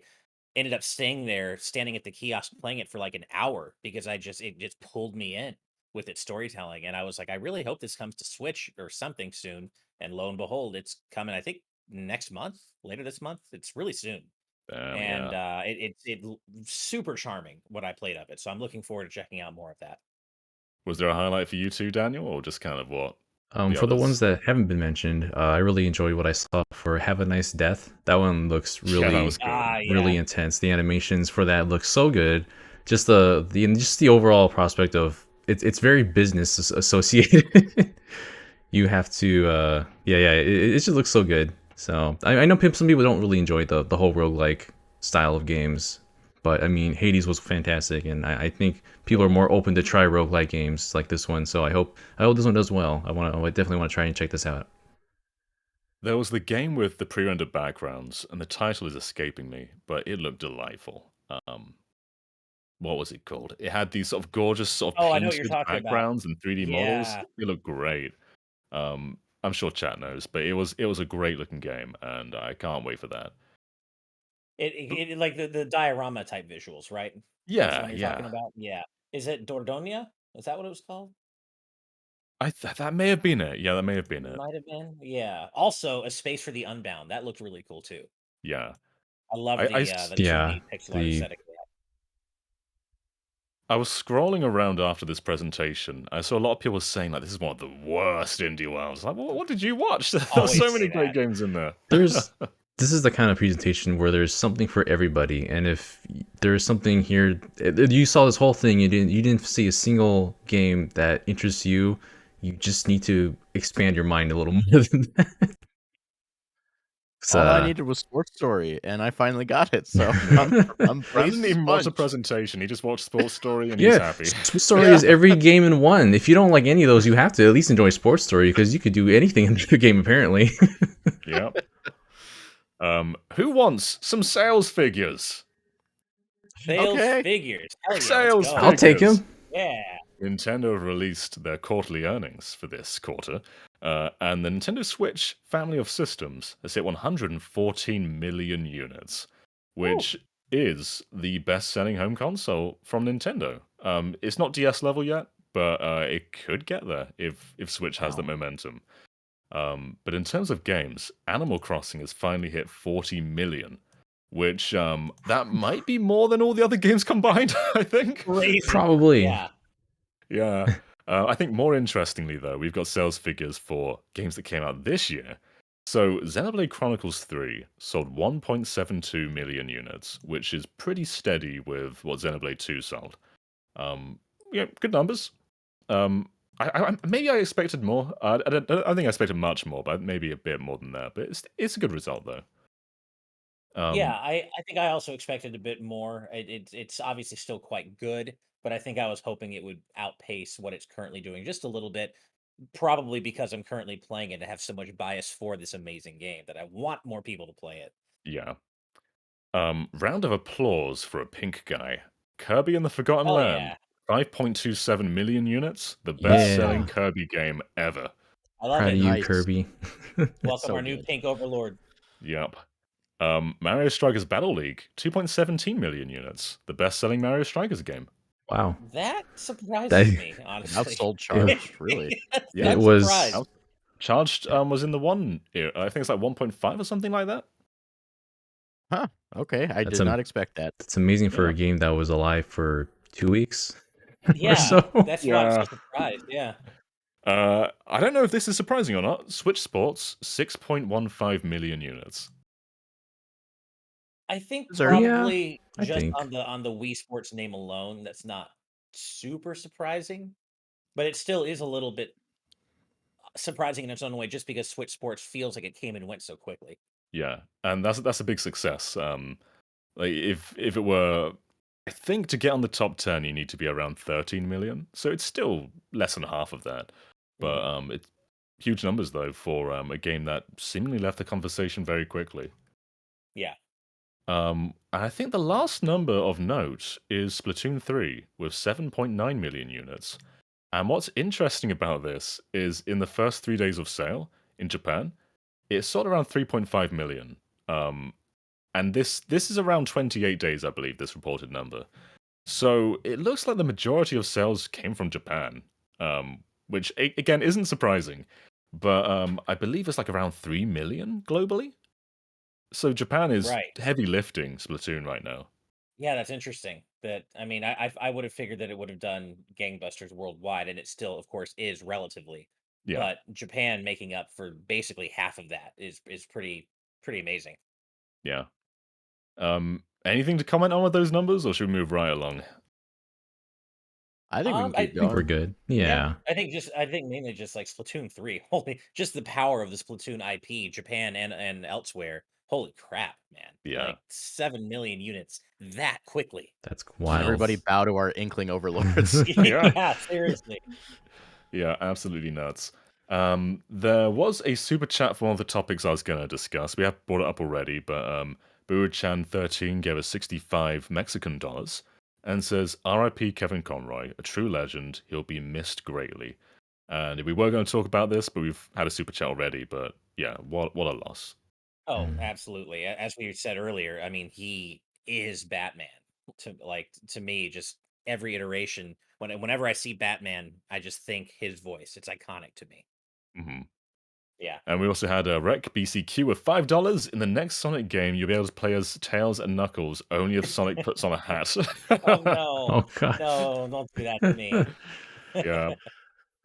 ended up staying there, standing at the kiosk, playing it for like an hour because it just pulled me in with its storytelling, and I was like, I really hope this comes to Switch or something soon. And lo and behold, it's coming. I think next month, later this month. It's really soon. And Yeah. it's super charming what I played of it. So I'm looking forward to checking out more of that. Was there a highlight for you too, Daniel, or just kind of what? For the ones that haven't been mentioned, I really enjoyed what I saw for Have a Nice Death. That one looks Yeah, really, that was good. really intense. The animations for that look so good. Just the overall prospect of it's very business associated. You have to, it just looks so good. So I know some people don't really enjoy the whole roguelike style of games, but I mean Hades was fantastic, and I think people are more open to try roguelike games like this one. So I hope this one does well. I definitely want to try and check this out. There was the game with the pre-rendered backgrounds, and the title is escaping me, but it looked delightful. What was it called? It had these sort of gorgeous sort of I know what you're painted talking about. backgrounds and 3D models. Yeah. It looked great. I'm sure chat knows, but it was a great looking game, and I can't wait for that. It like the diorama type visuals, right? That's the Yeah, one you're yeah. talking about? Yeah. Is it Dordogne? Is that what it was called? That may have been it. Yeah, that may have been it. Might have been. Yeah. Also, A Space for the Unbound. That looked really cool too. Yeah. I love I the s- 2D Yeah, pixel art the- aesthetic. I was scrolling around after this presentation. I saw a lot of people saying like this is one of the worst indie worlds. Like, what did you watch? There's Always so say many great that. games in there. There's this is the kind of presentation where there's something for everybody, and if there's something here, you saw this whole thing, you didn't see a single game that interests you. You just need to expand your mind a little more than that. All I needed was Sports Story, and I finally got it. So I'm Brandon pleased didn't as even watch the punch. presentation. He just watched Sports Story and he's happy. Sports Story is every game in one. If you don't like any of those, you have to at least enjoy Sports Story because you could do anything in the game apparently. Yep. Who wants some sales figures? Sales Okay. figures. Hell yeah, Sales let's go. I'll take figures. him. Yeah. Nintendo released their quarterly earnings for this quarter, and the Nintendo Switch family of systems has hit 114 million units, which is the best-selling home console from Nintendo. It's not DS level yet, but it could get there if Switch has the momentum. But in terms of games, Animal Crossing has finally hit 40 million, which that might be more than all the other games combined, I think. Crazy. Probably. Yeah. Yeah. I think more interestingly, though, we've got sales figures for games that came out this year. So Xenoblade Chronicles 3 sold 1.72 million units, which is pretty steady with what Xenoblade 2 sold. Yeah, good numbers. Maybe I expected more. I don't think I expected much more, but maybe a bit more than that. But it's a good result, though. Yeah, I think I also expected a bit more. It's obviously still quite good, but I think I was hoping it would outpace what it's currently doing just a little bit. Probably because I'm currently playing it and have so much bias for this amazing game that I want more people to play it. Yeah. Round of applause for a pink guy. Kirby and the Forgotten Oh Land. yeah, 5.27 million units. The best-selling Yeah. Kirby game ever. I love Proud it. of you, Nice. Kirby. Welcome So our new good. pink overlord. Yep. Mario Strikers Battle League. 2.17 million units. The best-selling Mario Strikers game. Wow. That surprises That- me, honestly. Outsold charge, really. Yeah, It I'm was- surprised. Charged was in the 1 era. I think it's like 1.5 or something like that. Okay, I That's did not expect that. It's amazing for Yeah. a game that was alive for 2 weeks. Yeah, or so. that's why I'm Yeah. so surprised. Yeah. I don't know if this is surprising or not. Switch Sports, 6.15 million units. I think Deserved. Yeah, probably I just think. on the Wii Sports name alone, that's not super surprising, but it still is a little bit surprising in its own way, just because Switch Sports feels like it came and went so quickly. Yeah, and that's a big success. Like if it were, I think to get on the top 10, you need to be around 13 million. So it's still less than half of that. But it's huge numbers though for a game that seemingly left the conversation very quickly. Yeah. I think the last number of note is Splatoon 3 with 7.9 million units. And what's interesting about this is in the first 3 days of sale in Japan, it sold around 3.5 million. And this is around 28 days, I believe, this reported number. So it looks like the majority of sales came from Japan, which again isn't surprising. But I believe it's like around 3 million globally. So Japan is Right. heavy lifting Splatoon right now. Yeah, that's interesting. That I mean, I would have figured that it would have done gangbusters worldwide, and it still, of course, is relatively. Yeah. But Japan making up for basically half of that is pretty amazing. Yeah. Anything to comment on with those numbers, or should we move right along? I think we can I keep I think we're going. good. Yeah. I think mainly just like Splatoon 3. Holy, just the power of the Splatoon IP, Japan and elsewhere. Holy crap, man! Yeah. Like 7 million units that quickly. That's wild. Everybody bow to our Inkling overlords. Yeah. Yeah, seriously. Yeah, absolutely nuts. There was a super chat for one of the topics I was going to discuss. We have brought it up already, but Buruchan13 gave us 65 Mexican dollars and says, RIP Kevin Conroy, a true legend. He'll be missed greatly. And we were going to talk about this, but we've had a super chat already. But yeah, what a loss. Oh, Mm. absolutely. As we said earlier, I mean, he is Batman. To me, just every iteration. Whenever I see Batman, I just think his voice. It's iconic to me. hmm Yeah. And we also had a Rec BCQ with $5. In the next Sonic game, you'll be able to play as Tails and Knuckles, only if Sonic puts on a hat. Oh no. Oh god. No, don't do that to me. Yeah.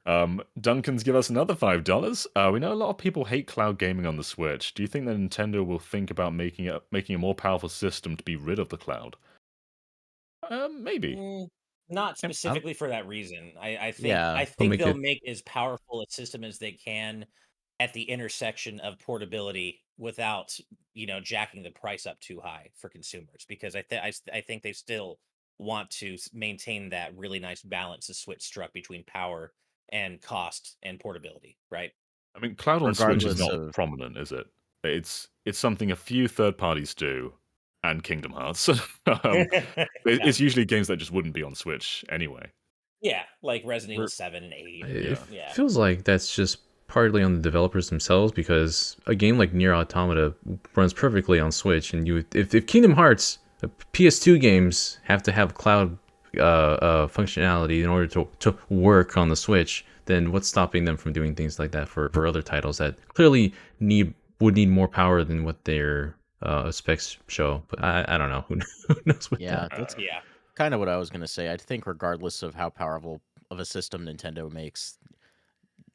Duncan's give us another $5. We know a lot of people hate cloud gaming on the Switch. Do you think that Nintendo will think about making a more powerful system to be rid of the cloud? Maybe. Not Yep. specifically for that reason. Yeah. I They'll think make they'll it. make as powerful a system as they can at the intersection of portability without, jacking the price up too high for consumers because I think they still want to maintain that really nice balance the Switch struck between power and cost and portability, right? I mean, cloud on Switch is Regardless not of prominent, is it? It's something a few third parties do, and Kingdom Hearts. It's Exactly. usually games that just wouldn't be on Switch anyway. Yeah, like Resident Evil re- 7 and 8 It and Yeah. yeah. feels like that's just partly on the developers themselves because a game like Nier Automata runs perfectly on Switch, and if Kingdom Hearts PS2 games have to have cloud functionality in order to work on the Switch, then what's stopping them from doing things like that for other titles that clearly would need more power than what their specs show? But I don't know. Who knows with yeah, that? that's Yeah. kind of what I was gonna say. I think regardless of how powerful of a system Nintendo makes,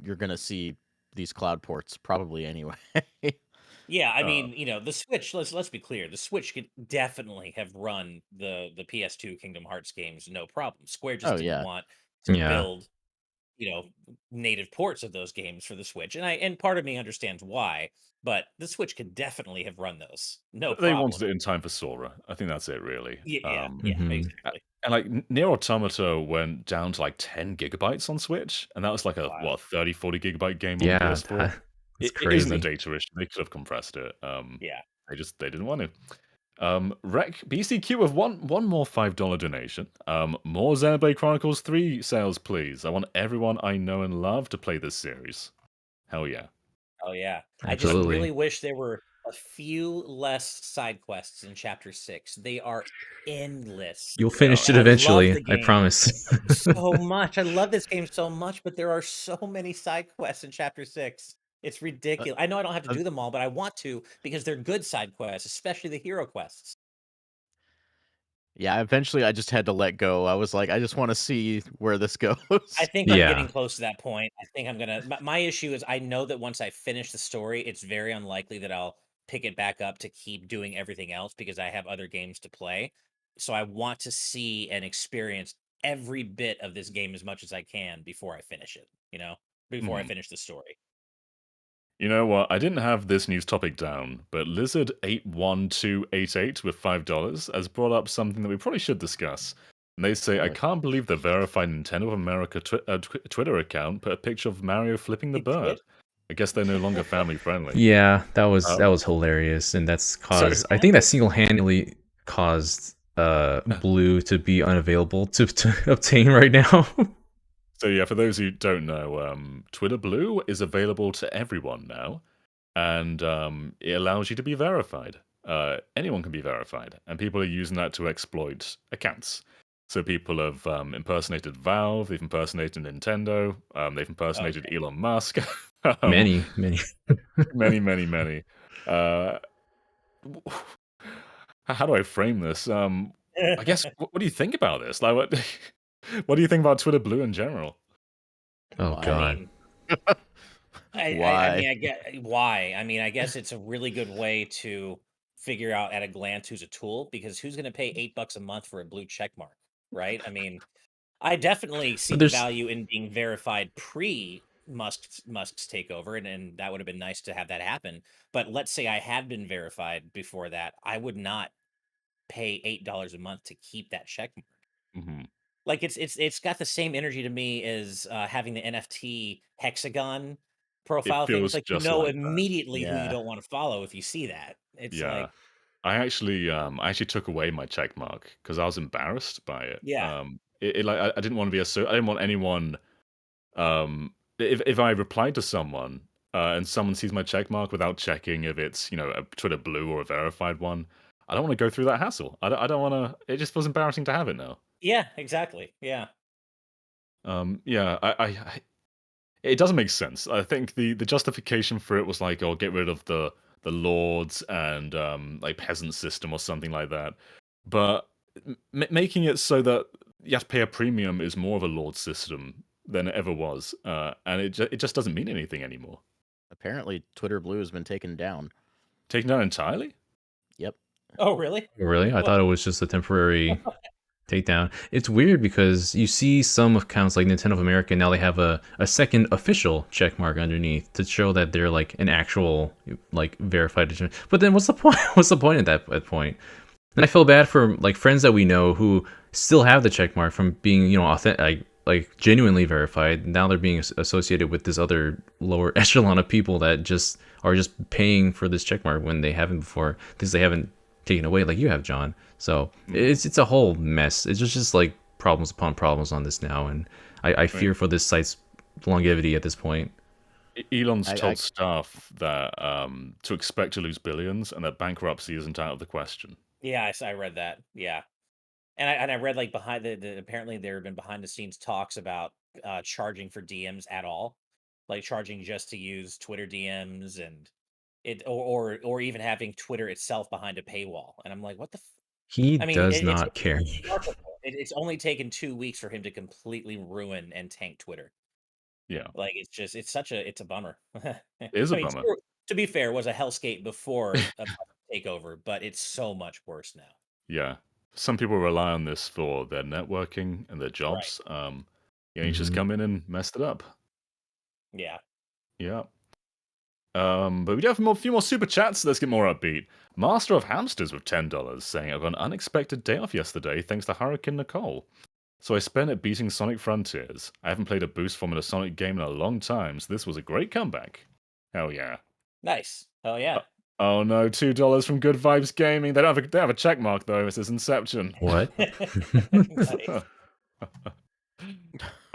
you're gonna see these cloud ports probably anyway. Yeah, I Uh, mean, the Switch, let's be clear. The Switch could definitely have run the PS2 Kingdom Hearts games no problem. Square just Oh didn't yeah. want to Yeah. build, native ports of those games for the Switch. And part of me understands why, but the Switch could definitely have run those. No they wanted problem. it in time for Sora. I think that's it, really. Yeah, yeah, yeah, Hmm. exactly. And like Nier Automata went down to like 10 gigabytes on Switch, and that was like a Wow. what 30, 40 gigabyte game on the Yeah, PS4. that's It isn't a crazy. data issue. They could have compressed it. Yeah. They didn't want to. Rec BCQ with one more $5 donation. More Xenoblade Chronicles 3 sales, please. I want everyone I know and love to play this series. Hell yeah. Oh yeah. I just Absolutely. really wish there were a few less side quests in chapter 6. They are endless. You'll They finish are. And it I love eventually, the I game promise. so much. I love this game so much, but there are so many side quests in chapter 6. It's Uh, ridiculous. I know I don't have to uh, do them all, but I want to because they're good side quests, especially the hero quests. yeah, eventually I just had to let go. I was like, I just want to see where this I goes. think I'm getting Yeah. close to that point. I think I'm gonna. My issue is I know that once I finish the story, it's very unlikely that I'll pick it back up to keep doing everything else because I have other games to play. So I want to see and experience every bit of this game as much as I can before I finish it. Before I Mhm. finish the story. You know what? I didn't have this news topic down, but Lizard81288 with $5 has brought up something that we probably should discuss. And they say, I Really? can't believe the verified Nintendo of America Twitter account put a picture of Mario flipping the It did. bird. I guess they're no longer family friendly. Yeah, that was Uh, that was hilarious, and that's so, caused. I think that single-handedly caused Blue to be unavailable to obtain right now. so yeah, for those who don't know, Twitter Blue is available to everyone now, and it allows you to be verified. Anyone can be verified, and people are using that to exploit accounts. So people have impersonated Valve, they've impersonated Nintendo, they've impersonated Okay. Elon Musk. um, Many. many, many, many. Uh, how do I frame this? I guess what do you think about this? Like, what what do you think about Twitter Blue in general? Oh I Why? God. mean, I Why? mean, I get why. I mean, I guess it's a really good way to figure out at a glance who's a tool because who's going to pay $8 a month for a blue check mark, right? I mean, I definitely see But the there's value in being verified pre Musk's takeover, and that would have been nice to have that happen. But let's say I had been verified before that, I would not pay $8 a month to keep that check mark. Hmm. Like it's got the same energy to me as having the NFT hexagon It profile thing. It's feels like just like that. immediately who you Yeah. don't want to follow if you see that. It's Yeah. like, I actually took away my check mark because I was embarrassed by it. yeah, Like I didn't want to be I didn't want anyone. If I replied to someone and someone sees my check mark without checking if it's a Twitter Blue or a verified one, I don't want to go through that hassle. I don't want to. It just feels embarrassing to have it now. yeah, exactly, yeah. Yeah, it doesn't make sense. I think the justification for it was like, oh, get rid of the lords and like peasant system or something like that. But making it so that you have to pay a premium is more of a lord system than it ever was, and it just doesn't mean anything anymore. Apparently, Twitter Blue has been taken down. Taken down entirely? Yep. Oh, really? Really? I thought it was just a temporary takedown. It's weird because you see some accounts like Nintendo of America now they have a second official check mark underneath to show that they're like an actual like verified. But then what's the point? What's the point at that point? And I feel bad for like friends that we know who still have the check mark from being authentic, like genuinely verified. Now they're being associated with this other lower echelon of people that just are just paying for this check mark when they haven't before because they haven't taken away like you have, John. So it's a whole mess. It's just like problems upon problems on this now, and I fear for this site's longevity at this point. Elon's told staff that to expect to lose billions and that bankruptcy isn't out of the question. Yeah, I read that. Yeah, and I read like behind apparently there have been behind the scenes talks about charging for DMs at all, like charging just to use Twitter DMs and it or even having Twitter itself behind a paywall. And I'm like, what the? He I mean, does not care. It's only taken 2 weeks for him to completely ruin and tank Twitter. Yeah, Like it's a bummer. it is a bummer. To be fair, it was a hellscape before a takeover, but it's so much worse now. Yeah, some people rely on this for their networking and their jobs. He's just come in and messed it up. Yeah. Yeah. But we do have a few more super chats. Let's get more upbeat. Master of Hamsters with $10 saying, I got an unexpected day off yesterday thanks to Hurricane Nicole. So I spent it beating Sonic Frontiers. I haven't played a boost from a Sonic game in a long time, so this was a great comeback. Hell yeah. Nice. Hell yeah. Oh no, $2 from Good Vibes Gaming. They have a check mark though. It says Inception. What?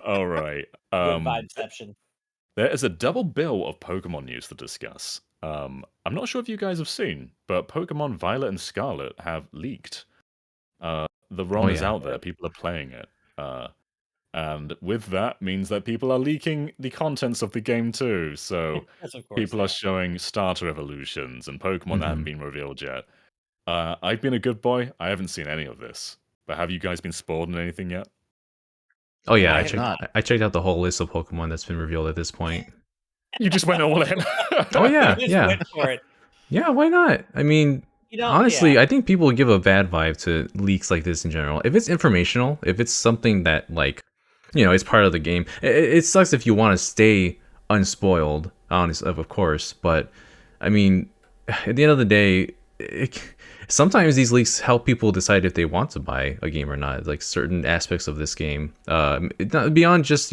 All right. Good Vibeception. There is a double bill of Pokemon news to discuss. I'm not sure if you guys have seen, but Pokemon Violet and Scarlet have leaked. The ROM is out there. People are playing it. And with that means that people are leaking the contents of the game too. So people are showing starter evolutions and Pokemon that haven't been revealed yet. I've been a good boy. I haven't seen any of this. But have you guys been spoiled in anything yet? Oh yeah, I checked out the whole list of Pokemon that's been revealed at this point. You just went all in. Oh yeah, yeah. Went for it. Yeah, why not? I mean, honestly, I think people give a bad vibe to leaks like this in general. If it's informational, if it's something that like, it's part of the game. It sucks if you want to stay unspoiled, honestly, of course. But I mean, at the end of the day, sometimes these leaks help people decide if they want to buy a game or not, like certain aspects of this game, beyond just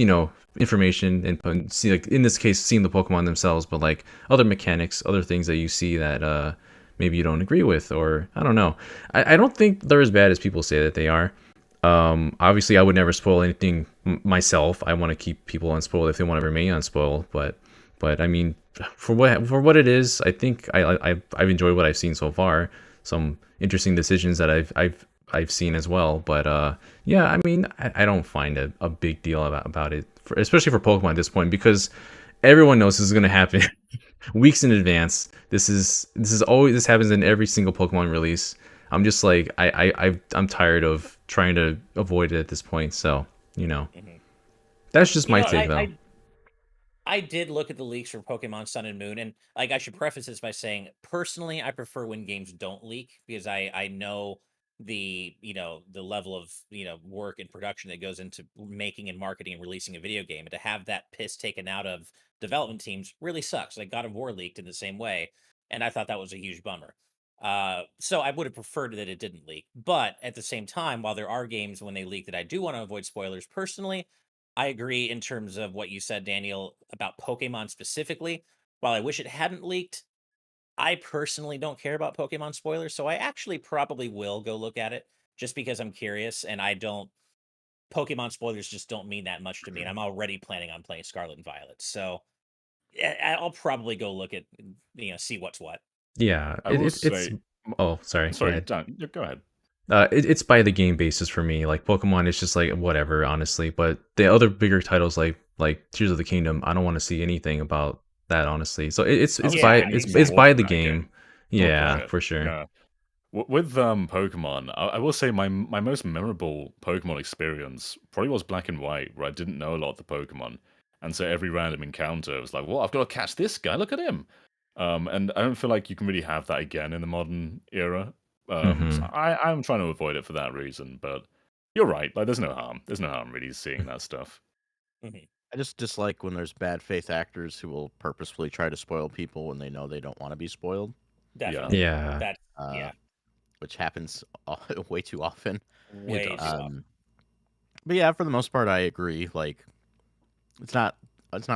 information and see, like in this case seeing the Pokemon themselves, but like other mechanics, other things that you see that maybe you don't agree with, or I don't know. I don't think they're as bad as people say that they are. Obviously I would never spoil anything myself. I want to keep people unspoiled if they want to remain unspoiled, but I mean, for what it is, I think I've enjoyed what I've seen so far. Some interesting decisions that I've seen as well, but yeah, I mean, I don't find a big deal about it, especially for Pokemon at this point, because everyone knows this is going to happen weeks in advance. This happens in every single Pokemon release. I'm just like I'm tired of trying to avoid it at this point. So that's just my take though. I did look at the leaks for Pokemon Sun and Moon, and like I should preface this by saying, personally, I prefer when games don't leak because I know the the level of work and production that goes into making and marketing and releasing a video game, and to have that piss taken out of development teams really sucks. Like God of War leaked in the same way, and I thought that was a huge bummer. So I would have preferred that it didn't leak, but at the same time, while there are games when they leak that I do want to avoid spoilers, personally, I agree in terms of what you said, Daniel, about Pokemon specifically. While I wish it hadn't leaked, I personally don't care about Pokemon spoilers, so I actually probably will go look at it just because I'm curious, and Pokemon spoilers just don't mean that much to me, and I'm already planning on playing Scarlet and Violet, so I'll probably go look at, see what's what. Yeah, it's. Oh, sorry. Sorry, go ahead. It's by the game basis for me. Like Pokemon is just like whatever, honestly. But the other bigger titles like Tears of the Kingdom, I don't want to see anything about that, honestly. So it's by the game. Yeah, for sure. Yeah. With Pokemon, I will say my most memorable Pokemon experience probably was Black and White, where I didn't know a lot of the Pokemon, and so every random encounter was like, "Well, I've got to catch this guy. Look at him." And I don't feel like you can really have that again in the modern era. So Hmm. I'm trying to avoid it for that reason. But you're right. Like, there's no harm. There's no harm really seeing that stuff. Mhm. I just dislike when there's bad faith actors who will purposefully try to spoil people when they know they don't want to be spoiled, Definitely. Yeah. That's uh, yeah, which happens way too often. It way too does. often. But yeah, for the most part, I agree. Like, it's not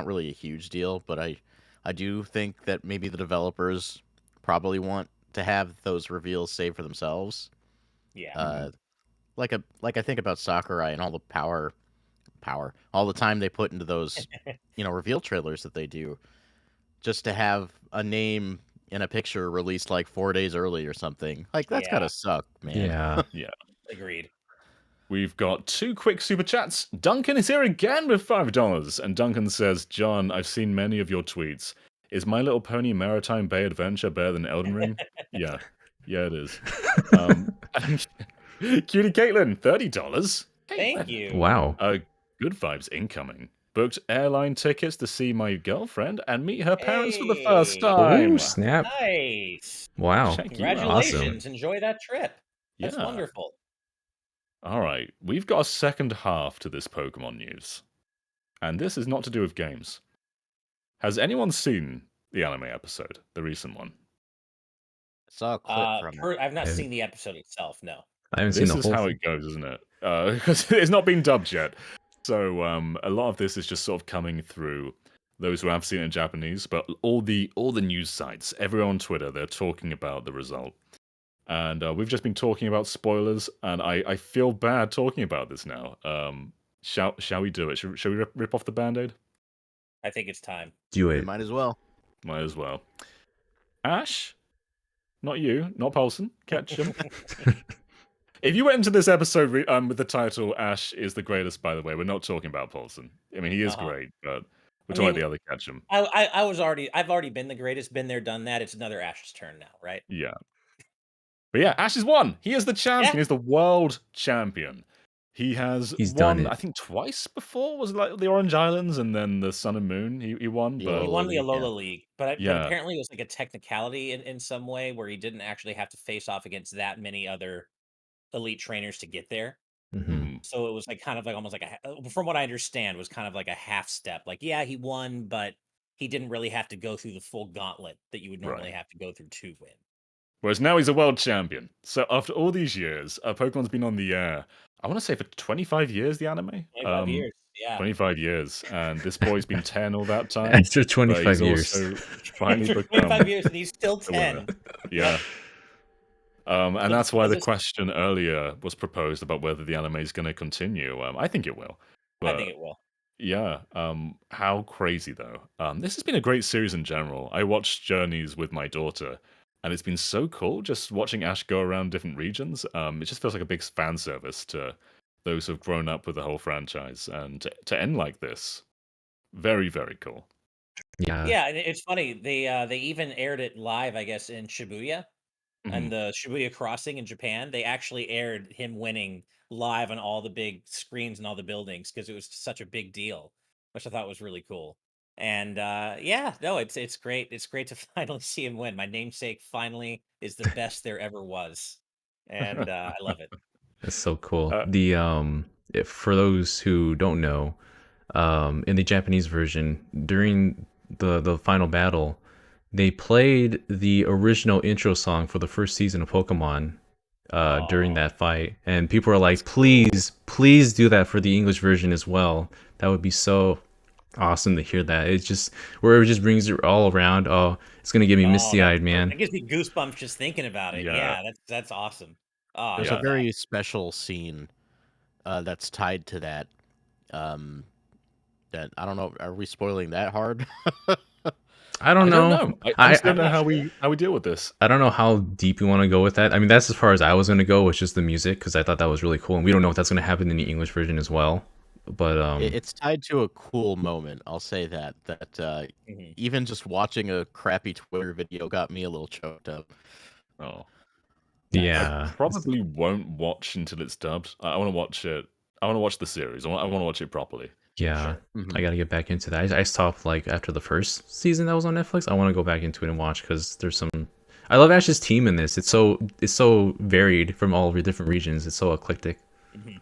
really a huge deal, but I do think that maybe the developers probably want to have those reveals saved for themselves. Yeah. Uh, like I think about Sakurai and all the all the time they put into those, reveal trailers that they do, just to have a name in a picture released like 4 days early or something. Like that's Yeah. gotta suck, man. Yeah. Yeah. Agreed. We've got 2 quick super chats. Duncan is here again with $5, and Duncan says, "John, I've seen many of your tweets. Is My Little Pony Maritime Bay Adventure better than Elden Ring?" Yeah, yeah, it is. And Cutie Caitlin, $30. Thank Caitlin, you. Wow. good vibes incoming. Booked airline tickets to see my girlfriend and meet her parents for the first Hey, Oh, time. snap. nice. Wow. Check you out. Awesome. Congratulations. Enjoy that trip. That's Yeah. wonderful. All right, we've got a second half to this Pokemon news, and this is not to do with games. Has anyone seen the anime episode, the recent one? I saw a clip from it. I've not I seen the episode itself. No. I haven't seen This the is whole how thing. it goes, isn't it? Because it's not been dubbed yet. So a lot of this is just sort of coming through those who have seen it in Japanese, but all the news sites, everyone on Twitter, they're talking about the result. And we've just been talking about spoilers, and I feel bad talking about this now. Shall we do it? Shall we rip off the Band-Aid? I think it's time. Do We it. might as well. Might as well. Ash? Not you, not Paulson. Ketchum. If you went into this episode with the title "Ash is the greatest," by the way, we're not talking about Paulson. I mean, he is Uh-huh. great, but we're I talking about mean, the other Ketchum. I've already been the greatest, been there, done that. It's another Ash's turn now, right? Yeah. But yeah, Ash is won. He is the champion. Yeah. He's the world champion. He has He's done won, it. I think, twice before. Was it like the Orange Islands and then the Sun and Moon? He won, The but He won the Alola League, yeah. Alola League, but yeah. apparently it was like a technicality in some way where he didn't actually have to face off against that many other elite trainers to get there. Hmm. So it was like kind of like almost like from what I understand, was kind of like a half step. Like, yeah, he won, but he didn't really have to go through the full gauntlet that you would normally Right. have to go through to win. Whereas now he's a world champion. So after all these years, Pokemon's been on the air, I want to say for 25 years, the anime? 25 years. Yeah. 25 years. And this boy's been 10 all that time. After But 25 he's years. also finally After become 25 years and he's still the winner. 10. Yeah. And Does- that's why does the this- question earlier was proposed about whether the anime is going to continue. I think it will. But I think it will. yeah, how crazy though. This has been a great series in general. I watched Journeys with my daughter, and it's been so cool just watching Ash go around different regions. It just feels like a big fan service to those who've grown up with the whole franchise, and to end like this, very, very cool. Yeah. Yeah, and it's funny. They even aired it live, I guess, in Shibuya. Mhm. And the Shibuya Crossing in Japan, they actually aired him winning live on all the big screens and all the buildings because it was such a big deal, which I thought was really cool. And yeah, no, it's great. It's great to finally see him win. My namesake finally is the best there ever was, and I love it. That's so cool. Uh, For those who don't know, in the Japanese version, during the final battle, they played the original intro song for the first season of Pokemon during Aw. that fight, and people are like, please do that for the English version as well. That would be so awesome to hear that. It just brings it all around. Oh, it's gonna get me Oh, misty-eyed, that man. gives me goosebumps just thinking about it. Yeah. Yeah, that's awesome. Oh, I There's Yeah. a love that. very special scene that's tied to that. That I don't know. Are we spoiling that hard? I don't know. I just don't I'm know not how sure. we deal with this. I don't know how deep you want to go with that. I mean, that's as far as I was going to go, was just the music, because I thought that was really cool. And we don't know if that's going to happen in the English version as well. But It's tied to a cool moment. I'll say that. Mhm. Even just watching a crappy Twitter video got me a little choked up. Oh, Yeah. Probably won't watch until it's dubbed. I want to watch it. I want to watch the series. I want to watch it properly. Yeah. Sure. I gotta get back into that. I stopped like after the first season that was on Netflix. I want to go back into it and watch because there's some. I love Ash's team in this. It's so varied from all of the different regions. It's so eclectic. Mhm.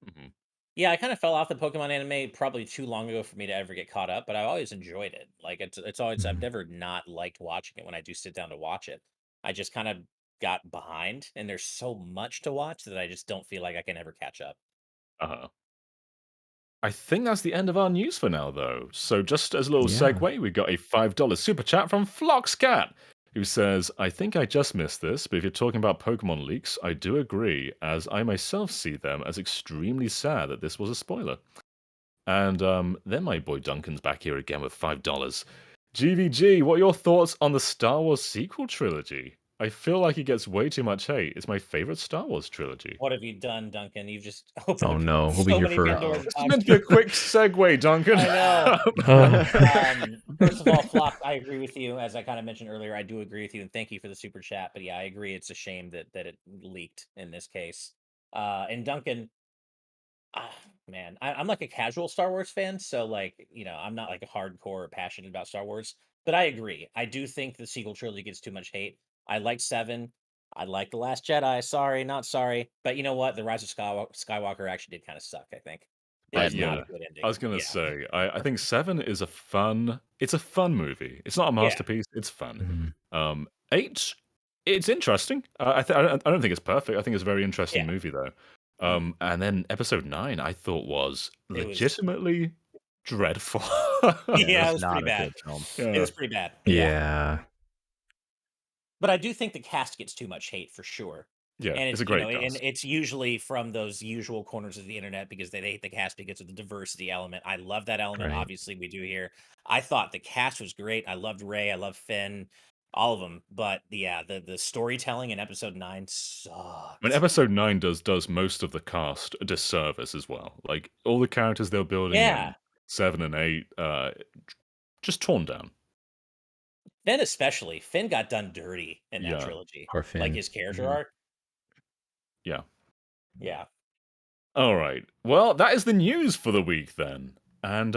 Mhm. Yeah, I kind of fell off the Pokemon anime probably too long ago for me to ever get caught up, but I always enjoyed it. Like it's always I've Mhm. never not liked watching it when I do sit down to watch it. I just kind of got behind, and there's so much to watch that I just don't feel like I can ever catch up. Uh-huh. I think that's the end of our news for now, though. So, just as a little Yeah. segue, we got a $5 super chat from Floxcat, who says, I think I just missed this, but if you're talking about Pokemon leaks, I do agree, as I myself see them as extremely sad that this was a spoiler. And then my boy Duncan's back here again with $5. GVG, what are your thoughts on the Star Wars sequel trilogy? I feel like it gets way too much hate. It's my favorite Star Wars trilogy. What have you done, Duncan? You've just opened Oh up no, we'll be so here many for. Pandora's This is boxes. meant to be a quick segue, Duncan. I know. Oh. First of all, Flock, I agree with you. As I kind of mentioned earlier, I do agree with you, and thank you for the super chat. But yeah, I agree. It's a shame that it leaked in this case. And Duncan, man, I'm like a casual Star Wars fan, so like I'm not like a hardcore or passionate about Star Wars. But I agree. I do think the sequel trilogy gets too much hate. I like Seven. I like The Last Jedi. Sorry, not sorry. But you know what? The Rise of Skywalker actually did kind of suck. I think it was not Yeah, a good I ending. was gonna Yeah, say, I think Seven is it's a fun movie. It's not a yeah. masterpiece. It's fun. Mhm. 8, it's interesting. I don't think it's perfect. I think it's a very interesting Yeah. movie though. Mhm. And then Episode 9, I thought was It was legitimately dreadful. Yeah, it yeah, it was was not pretty a bad. good film. It Yeah, was pretty bad. Yeah. Yeah. But I do think the cast gets too much hate for sure. yeah, And it's it's, a great and cast. it's usually from those usual corners of the internet because they hate the cast because of the diversity element. I love that element. Right. Obviously, we do here. I thought the cast was great. I loved Ray. I love Finn, all of them. But yeah, the storytelling in episode 9 I mean, sucked. Episode 9 does most of the cast a disservice as well. Like all the characters they're building Yeah. in 7 and 8, just torn down. Finn especially. Finn got done dirty in that Yeah. trilogy. Poor Like Finn. his character Mhm. arc. Yeah. Yeah. All right. Well, that is the news for the week then. And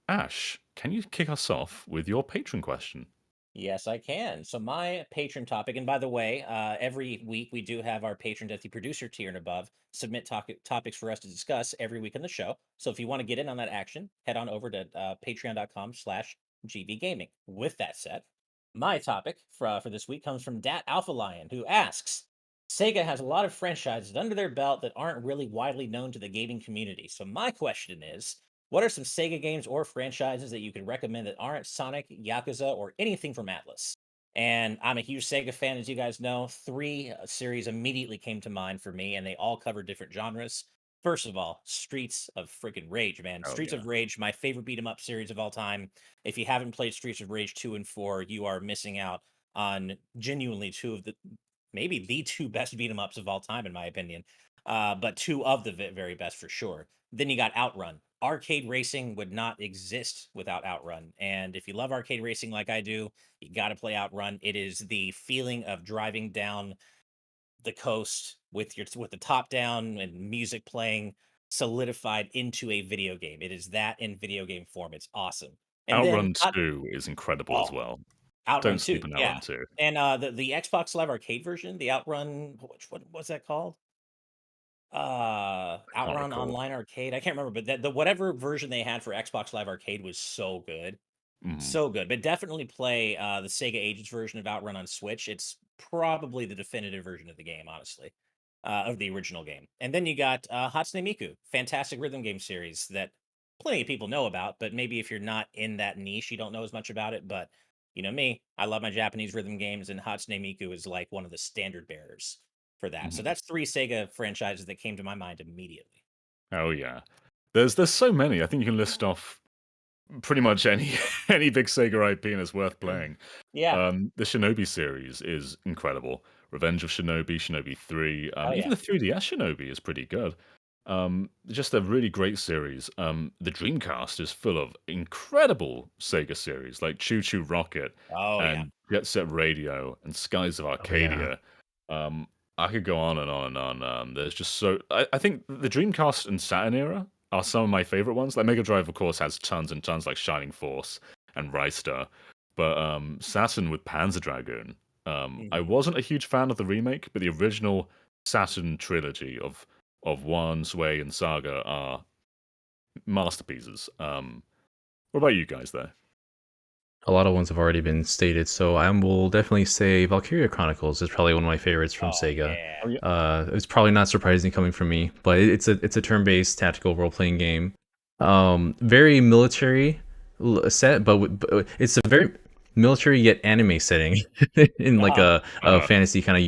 Ash, can you kick us off with your patron question? Yes, I can. So my patron topic, and by the way, every week we do have our patrons at the producer tier and above submit topics for us to discuss every week in the show. So if you want to get in on that action, head on over to patreon.com/gbgaming. With that said, my topic for this week comes from Dat Alpha Lion, who asks, Sega has a lot of franchises under their belt that aren't really widely known to the gaming community. So my question is, what are some Sega games or franchises that you could recommend that aren't Sonic, Yakuza, or anything from Atlas? And I'm a huge Sega fan, as you guys know. Three series immediately came to mind for me, and they all cover different genres. First of all, Streets of freaking Rage, man. Oh, Streets yeah. of Rage, my favorite beat 'em up series of all time. If you haven't played Streets of Rage 2 and 4, you are missing out on genuinely two of the maybe the two best beat 'em ups of all time, in my opinion. But two of the very best for sure. Then you got Outrun. Arcade racing would not exist without Outrun. And if you love arcade racing like I do, you got to play Outrun. It is the feeling of driving down the coast with the top down and music playing solidified into a video game. It is that in video game form. It's awesome. And then Outrun 2 is incredible as oh, well. Outrun Don't sleep 2. on Yeah. Outrun 2. And the Xbox Live Arcade version, the Outrun, what was that called? Can't Outrun recall. Online Arcade. I can't remember, but the whatever version they had for Xbox Live Arcade was so good. Mhm. So good. But definitely play the Sega Ages version of Outrun on Switch. It's probably the definitive version of the game, honestly. Of the original game. And then you got Hatsune Miku, fantastic rhythm game series that plenty of people know about, but maybe if you're not in that niche, you don't know as much about it. But you know me, I love my Japanese rhythm games, and Hatsune Miku is like one of the standard bearers for that. So Mhm. that's three Sega franchises that came to my mind immediately. Oh, yeah. There's so many. I think you can list off pretty much any any big Sega IP, and it's worth playing. Yeah. The Shinobi series is incredible. Revenge of Shinobi, Shinobi 3, Oh even yeah. the 3DS Shinobi is pretty good. Just a really great series. The Dreamcast is full of incredible Sega series like Choo Choo Rocket Oh yeah. and Jet Set Radio and Skies of Oh yeah. Arcadia. I could go on and on and on. There's just so I think the Dreamcast and Saturn era are some of my favorite ones. Like Mega Drive, of course, has tons and tons, like Shining Force and Rystar. But Saturn with Panzer Dragoon, I wasn't a huge fan of the remake, but the original Saturn trilogy of One, Sway, and Saga are masterpieces. What about you guys there? A lot of ones have already been stated, so I will definitely say Valkyria Chronicles is probably one of my favorites from Sega. Yeah. Oh, yeah. It's probably not surprising coming from me, but it's a turn-based tactical role-playing game. Very military set, but it's a very military yet anime setting in like a fantasy kind of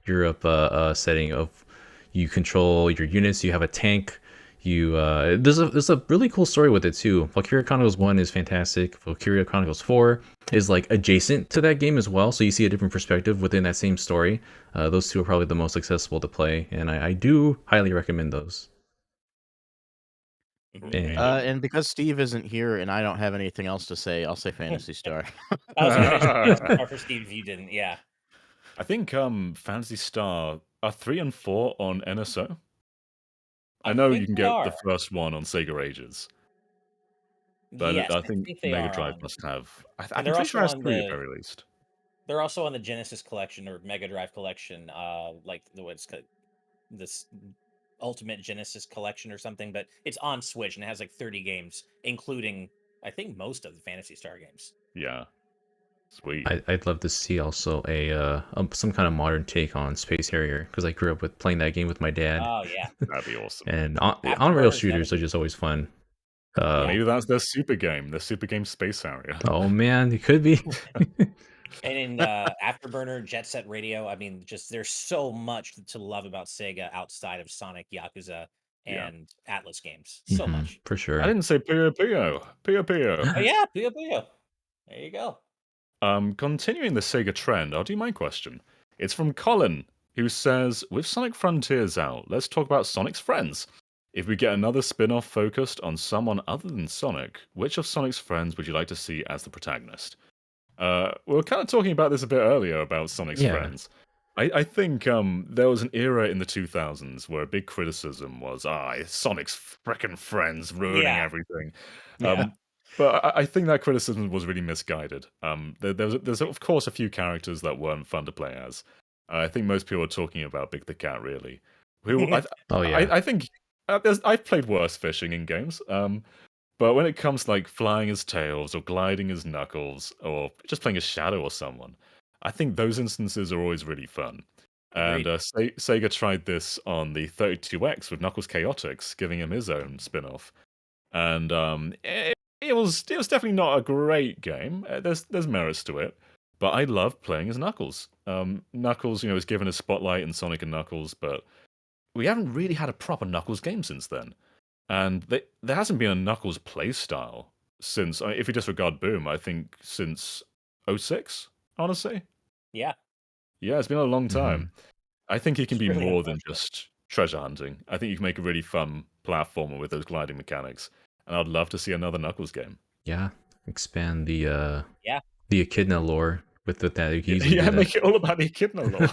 Europe setting of you control your units, you have a tank. There's a really cool story with it too. Valkyria Chronicles 1 is fantastic. Valkyria Chronicles 4 is like adjacent to that game as well, so you see a different perspective within that same story. Those two are probably the most accessible to play, and I do highly recommend those. And because Steve isn't here and I don't have anything else to say, I'll say Phantasy Star. I was going to say for Steve if you didn't. Yeah. I think Phantasy Star are 3 and 4 on NSO. I know you can get the first one on Sega Ages. But yes, I think Mega Drive must have. I'm pretty sure it has 3 at the very least. They're also on the Genesis collection or Mega Drive collection, like what's this Ultimate Genesis collection or something. But it's on Switch and it has like 30 games, including I think most of the Phantasy Star games. Yeah, sweet. I'd love to see also a some kind of modern take on Space Harrier because I grew up with playing that game with my dad. Oh yeah, that'd be awesome. And on-rail shooters are just always fun. Maybe that's their super game, Space Harrier. Oh man, it could be. And in Afterburner, Jet Set Radio, I mean, just there's so much to love about Sega outside of Sonic, Yakuza, and Atlas games. So much. For sure. I didn't say Puyo Puyo. Puyo Puyo. Oh yeah, Puyo Puyo. There you go. Continuing the Sega trend, I'll do my question. It's from Colin, who says, with Sonic Frontiers out, let's talk about Sonic's friends. If we get another spin-off focused on someone other than Sonic, which of Sonic's friends would you like to see as the protagonist? We were kind of talking about this a bit earlier about Sonic's friends. I think there was an era in the 2000s where a big criticism was, Sonic's frickin' friends ruining everything. But I think that criticism was really misguided. There's of course a few characters that weren't fun to play as. I think most people are talking about Big the Cat, really. I think I've played worse fishing in games. But when it comes to like flying as Tails or gliding as Knuckles or just playing as Shadow or someone, I think those instances are always really fun. And Sega tried this on the 32X with Knuckles Chaotix, giving him his own spin-off. And it was definitely not a great game. There's merits to it, but I love playing as Knuckles. Knuckles, is given a spotlight in Sonic and Knuckles, but we haven't really had a proper Knuckles game since then. And there hasn't been a Knuckles playstyle since, if you disregard Boom, I think since 06, honestly. Yeah. Yeah, it's been a long time. I think he can be really more than just treasure hunting. I think you can make a really fun platformer with those gliding mechanics. And I'd love to see another Knuckles game. Yeah, expand the Echidna lore with that. Make it all about the Echidna lore.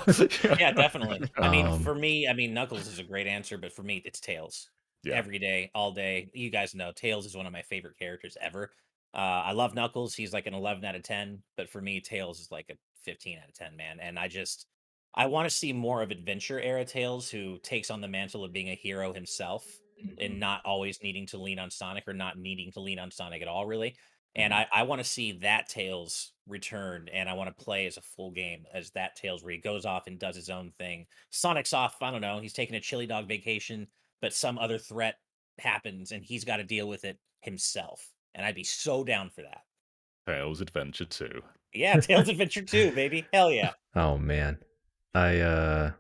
Yeah, definitely. I mean, for me, Knuckles is a great answer, but for me, it's Tails. Yeah. Every day, all day. You guys know Tails is one of my favorite characters ever. I love Knuckles. He's like an 11 out of 10, but for me, Tails is like a 15 out of 10, man. And I want to see more of adventure era Tails who takes on the mantle of being a hero himself and not always needing to lean on Sonic or not needing to lean on Sonic at all, really. And I want to see that Tails return, and I want to play as a full game as that Tails where he goes off and does his own thing. Sonic's off, I don't know, he's taking a chili dog vacation, but some other threat happens and he's got to deal with it himself. And I'd be so down for that. Tails Adventure 2. Yeah, Tails Adventure 2, baby. Hell yeah. Oh man. I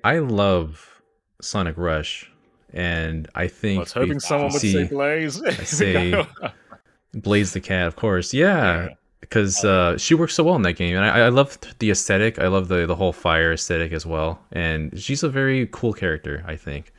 love Sonic Rush, and I think I was hoping someone would say Blaze. I say Blaze the Cat, of course. Yeah. Because she works so well in that game, and I love the aesthetic. I love the whole fire aesthetic as well, and she's a very cool character, I think.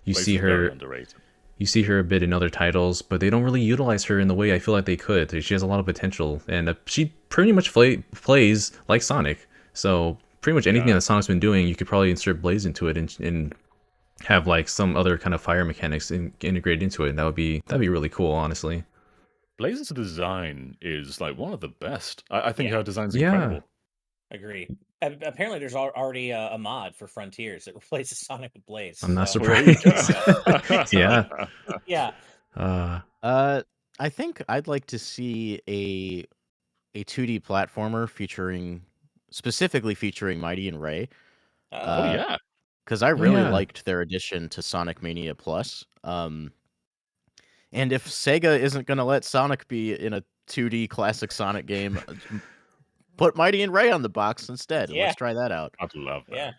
You see her a bit in other titles, but they don't really utilize her in the way I feel like they could. She has a lot of potential, and she pretty much plays like Sonic. So pretty much anything Yeah. that Sonic's been doing, you could probably insert Blaze into it and have like some other kind of fire mechanics integrated into it. And that'd be really cool, honestly. Blaze's design is like one of the best. I think Yeah. her design's Yeah. incredible. Agree. Apparently, there's already a mod for Frontiers that replaces Sonic with Blaze. I'm not so- Well, there you surprised. go. Yeah. Yeah. I think I'd like to see a 2D platformer specifically featuring Mighty and Ray, Oh yeah. because I really yeah. liked their addition to Sonic Mania Plus. And if Sega isn't going to let Sonic be in a 2D classic Sonic game, put Mighty and Ray on the box instead. Yeah. Let's try that out. I'd love that. Yeah.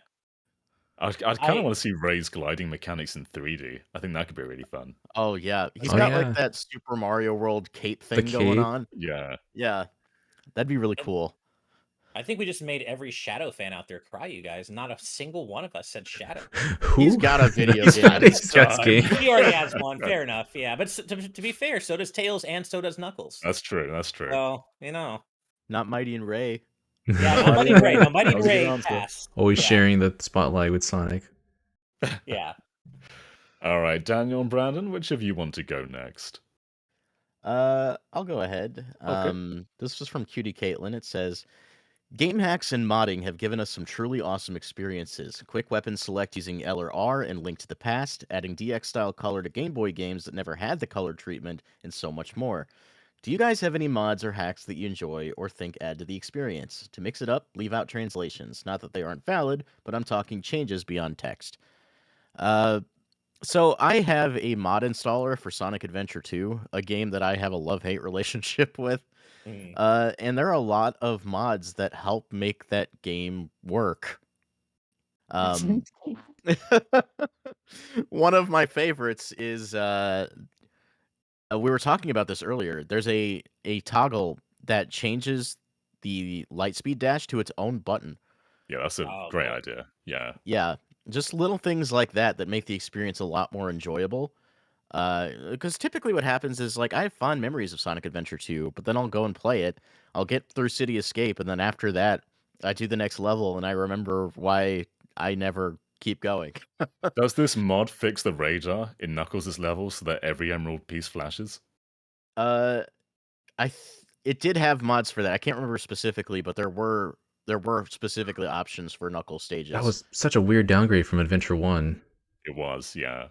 I'd kind of want to see Ray's gliding mechanics in 3D. I think that could be really fun. Oh yeah, he's Oh, got yeah. like that Super Mario World cape thing going cape. on. Yeah. Yeah, that'd be really cool. I think we just made every Shadow fan out there cry, you guys. Not a single one of us said Shadow. Who? He's got a video He's game. got his game. He already has one. Fair enough. Yeah, but to be fair, so does Tails and so does Knuckles. That's true. That's true. So you know, Not Mighty and Ray. yeah, no Mighty and Ray, no Mighty That and was a good Ray answer. pass. Always Yeah. sharing the spotlight with Sonic. Yeah. All right, Daniel and Brandon, which of you want to go next? I'll go ahead. Okay. This was from Cutie Caitlin. It says, game hacks and modding have given us some truly awesome experiences. Quick weapon select using L or R and Link to the Past, adding DX-style color to Game Boy games that never had the color treatment, and so much more. Do you guys have any mods or hacks that you enjoy or think add to the experience? To mix it up, leave out translations. Not that they aren't valid, but I'm talking changes beyond text. So I have a mod installer for Sonic Adventure 2, a game that I have a love-hate relationship with. And there are a lot of mods that help make that game work. One of my favorites is we were talking about this earlier. There's a toggle that changes the lightspeed dash to its own button. Yeah, that's a Oh, great cool. idea. Yeah. Yeah, just little things like that that make the experience a lot more enjoyable. Because typically what happens is, like, I have fond memories of Sonic Adventure 2, but then I'll go and play it. I'll get through City Escape, and then after that, I do the next level, and I remember why I never keep going. Does this mod fix the radar in Knuckles' level so that every emerald piece flashes? It did have mods for that. I can't remember specifically, but there were specifically options for Knuckles stages. That was such a weird downgrade from Adventure 1. It was, yeah.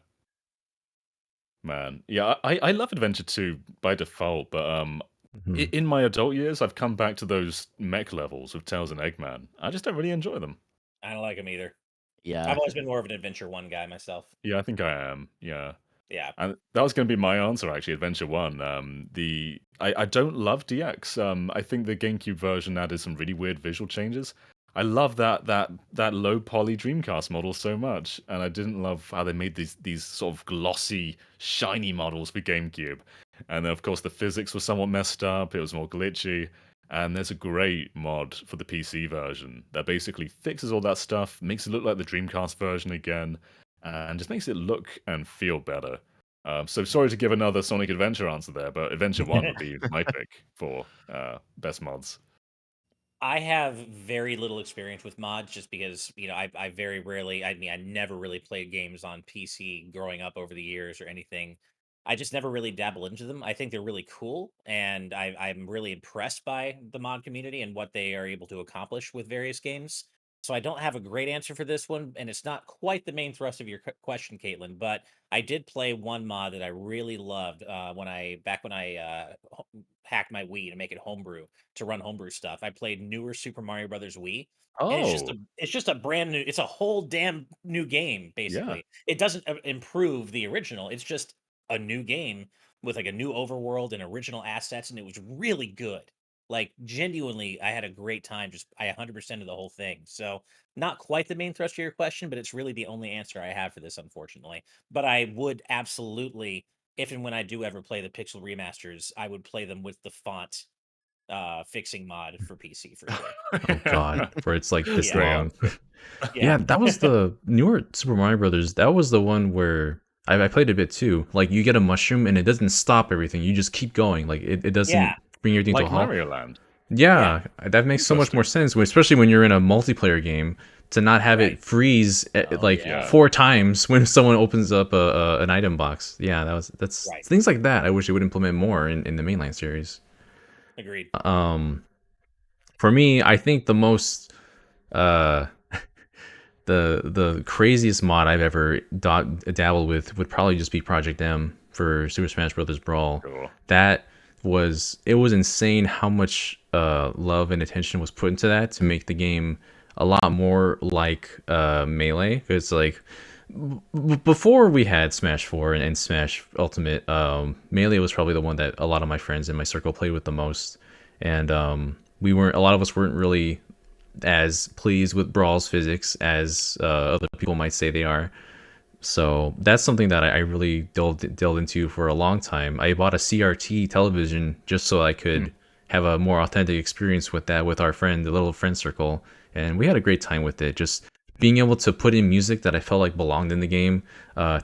Man, yeah, I love Adventure 2 by default, but in my adult years, I've come back to those mech levels with Tails and Eggman. I just don't really enjoy them. I don't like him either. Yeah. I've always been more of an Adventure 1 guy myself. Yeah, I think I am. Yeah. Yeah. And that was going to be my answer, actually, Adventure 1. I don't love DX. I think the GameCube version added some really weird visual changes. I love that low poly Dreamcast model so much, and I didn't love how they made these sort of glossy, shiny models for GameCube. And then, of course, the physics were somewhat messed up. It was more glitchy. And there's a great mod for the PC version that basically fixes all that stuff, makes it look like the Dreamcast version again, and just makes it look and feel better. So sorry to give another Sonic Adventure answer there, but Adventure 1 would be my pick for best mods. I have very little experience with mods just because, I very rarely, I never really played games on PC growing up over the years or anything. I just never really dabble into them. I think they're really cool, and I'm really impressed by the mod community and what they are able to accomplish with various games. So I don't have a great answer for this one, and it's not quite the main thrust of your question, Caitlin, but I did play one mod that I really loved when I hacked my Wii to make it homebrew, to run homebrew stuff. I played newer Super Mario Brothers Wii. And it's just a brand new, it's a whole damn new game, basically. It doesn't improve the original. It's just a new game with like a new overworld and original assets, and it was really good. Like, genuinely, I had a great time. I 100% of the whole thing. So not quite the main thrust of your question, but it's really the only answer I have for this, unfortunately. But I would absolutely, if and when I do ever play the Pixel remasters, I would play them with the font fixing mod for PC for sure. Oh god, where it's like this Yeah. long. Yeah, that was the newer Super Mario Brothers. That was the one where I played a bit too. Like, you get a mushroom and it doesn't stop everything. You just keep going. Like, it doesn't bring everything to a Like halt. Mario Land. Yeah, that makes so much more sense, especially when you're in a multiplayer game, to not have it freeze like 4 times when someone opens up an item box. Yeah, that's things like that. I wish they would implement more in the mainline series. Agreed. For me, I think the most uh the craziest mod I've ever dabbled with would probably just be Project M for Super Smash Bros. Brawl. Cool. It was insane how much love and attention was put into that to make the game a lot more like Melee. It's like before we had Smash 4 and Smash Ultimate, Melee was probably the one that a lot of my friends in my circle played with the most, and a lot of us weren't really as pleased with Brawl's physics as other people might say they are. So that's something that I really delved into for a long time. I bought a CRT television just so I could have a more authentic experience with that with our friend, the little friend circle, and we had a great time with it. Just being able to put in music that I felt like belonged in the game,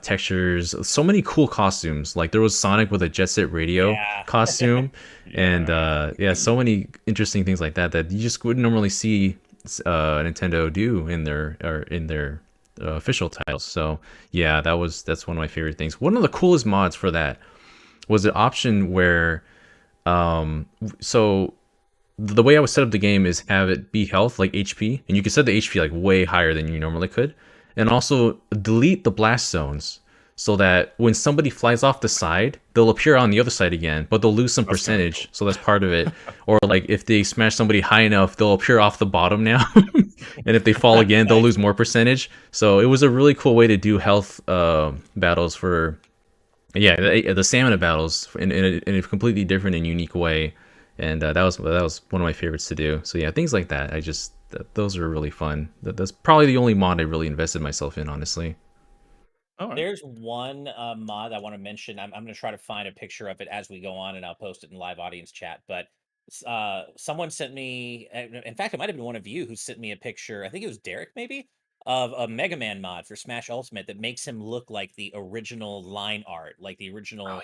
textures, so many cool costumes. Like there was Sonic with a Jet Set Radio costume, and so many interesting things like that you just wouldn't normally see Nintendo do in their official titles. So yeah, that's one of my favorite things. One of the coolest mods for that was an option where so the way I would set up the game is have it be health, like HP, and you can set the HP like way higher than you normally could, and also delete the blast zones so that when somebody flies off the side, they'll appear on the other side again, but they'll lose some percentage, so that's part of it. Or like if they smash somebody high enough, they'll appear off the bottom now, and if they fall again, they'll lose more percentage. So it was a really cool way to do health battles for, the stamina battles in a completely different and unique way. And that was one of my favorites to do. So yeah, things like that. Those are really fun. That's probably the only mod I really invested myself in, honestly. Right. There's one mod I want to mention. I'm going to try to find a picture of it as we go on, and I'll post it in live audience chat. But someone sent me, in fact, it might have been one of you who sent me a picture. I think it was Derek, maybe, of a Mega Man mod for Smash Ultimate that makes him look like the original line art, like the original.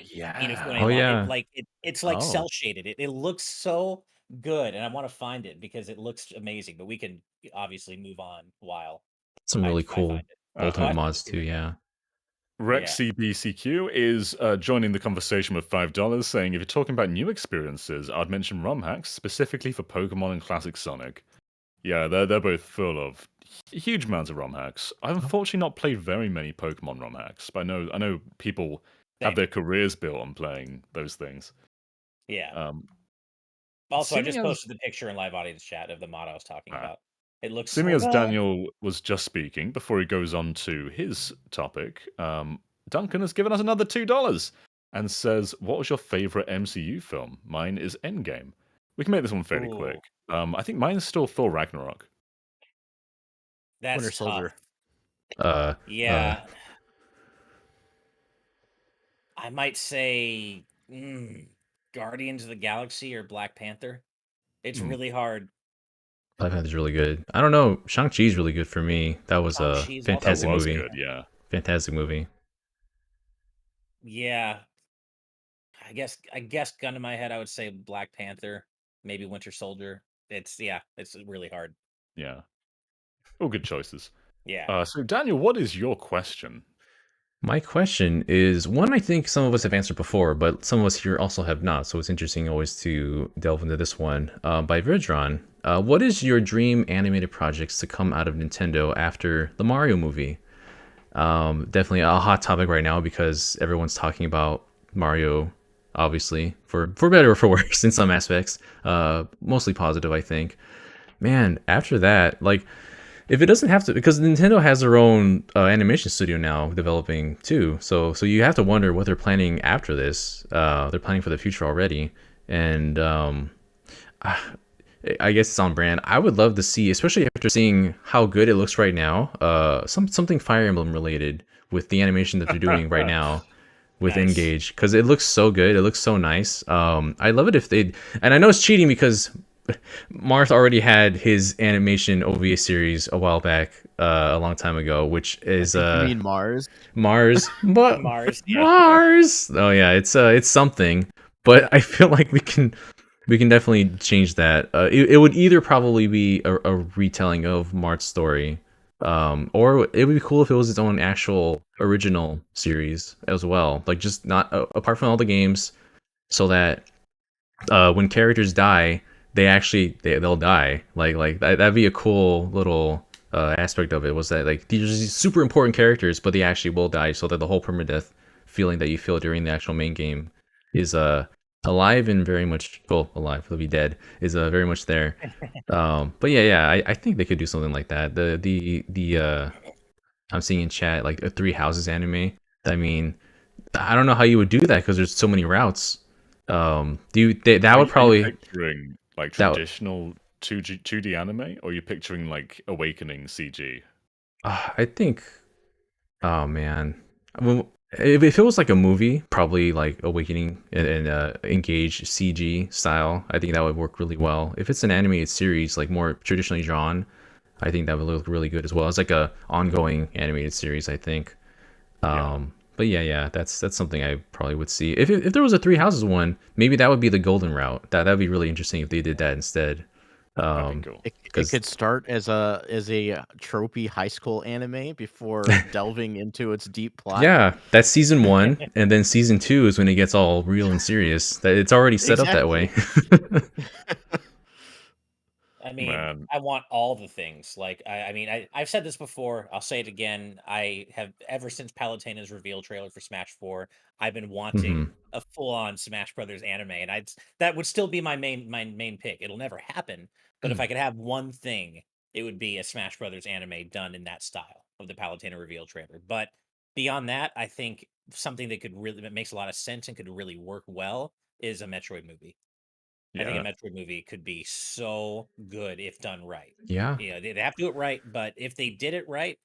It's like cell shaded. It looks so good, and I want to find it because it looks amazing. But we can obviously move on while some really cool Ultimate mods too. Yeah. RexCBCQ is joining the conversation with $5, saying, if you're talking about new experiences, I'd mention ROM hacks, specifically for Pokemon and Classic Sonic. Yeah, they're both full of huge amounts of ROM hacks. I've unfortunately not played very many Pokemon ROM hacks, but I know people have their careers built on playing those things. Yeah. Also, I just posted the picture in live audience chat of the mod I was talking about. It looks Seeming as Daniel was just speaking, before he goes on to his topic, Duncan has given us another $2 and says, what was your favorite MCU film? Mine is Endgame. We can make this one fairly quick. I think mine is still Thor Ragnarok. That's Winter Soldier. Yeah. I might say Guardians of the Galaxy or Black Panther. It's really hard. Black Panther's really good. I don't know. Shang-Chi's really good for me. That was a fantastic movie. Good, yeah. Fantastic movie. Yeah. I guess gun to my head, I would say Black Panther, maybe Winter Soldier. It's really hard. Yeah. All good choices. Yeah. So Daniel, what is your question? My question is one I think some of us have answered before, but some of us here also have not. So it's interesting always to delve into this one. By Vidron, what is your dream animated projects to come out of Nintendo after the Mario movie? Definitely a hot topic right now because everyone's talking about Mario, obviously, for better or for worse in some aspects. Mostly positive, I think. Man, after that, like, if it doesn't have to, because Nintendo has their own animation studio now developing too, so you have to wonder what they're planning after this. They're planning for the future already, and I guess it's on brand. I would love to see, especially after seeing how good it looks right now, something Fire Emblem related with the animation that they're doing right now with Engage, because it looks so good. It looks so nice. I love it if they, and I know it's cheating because Marth already had his animation OVA series a while back, a long time ago, which is you mean Mars? Mars. Mars. Mars. Oh yeah, it's something. But I feel like we can We can definitely change that. It would either probably be a retelling of Mart's story, or it would be cool if it was its own actual original series as well. Like just not apart from all the games, so that when characters die, they'll die. Like that'd be a cool little aspect of it. Was that like these are these super important characters, but they actually will die, so that the whole permadeath feeling that you feel during the actual main game is alive and very much alive. They'll be dead is very much there. But yeah, I think they could do something like that. The I'm seeing in chat like a Three Houses anime. I mean, I don't know how you would do that because there's so many routes. That would probably are you picturing like that traditional 2D anime, or are you picturing like Awakening CG? I think. Oh man, well, if it was like a movie, probably like Awakening and Engage CG style, I think that would work really well. If it's an animated series, like more traditionally drawn, I think that would look really good as well. It's like a ongoing animated series, I think. But yeah, that's something I probably would see. If there was a Three Houses one, maybe that would be the golden route. That'd be really interesting if they did that instead. That'd be cool. It could start as a tropey high school anime before delving into its deep plot. Yeah, that's season 1, and then season 2 is when it gets all real and serious. That it's already set up that way. I mean, Man. I want all the things. Like, I've said this before. I'll say it again. I have ever since Palutena's reveal trailer for Smash 4, I've been wanting a full-on Smash Brothers anime, and that would still be my main pick. It'll never happen, but if I could have one thing, it would be a Smash Brothers anime done in that style of the Palutena reveal trailer. But beyond that, I think something that makes a lot of sense and could really work well is a Metroid movie. I think a Metroid movie could be so good if done right. Yeah. They have to do it right, but if they did it right,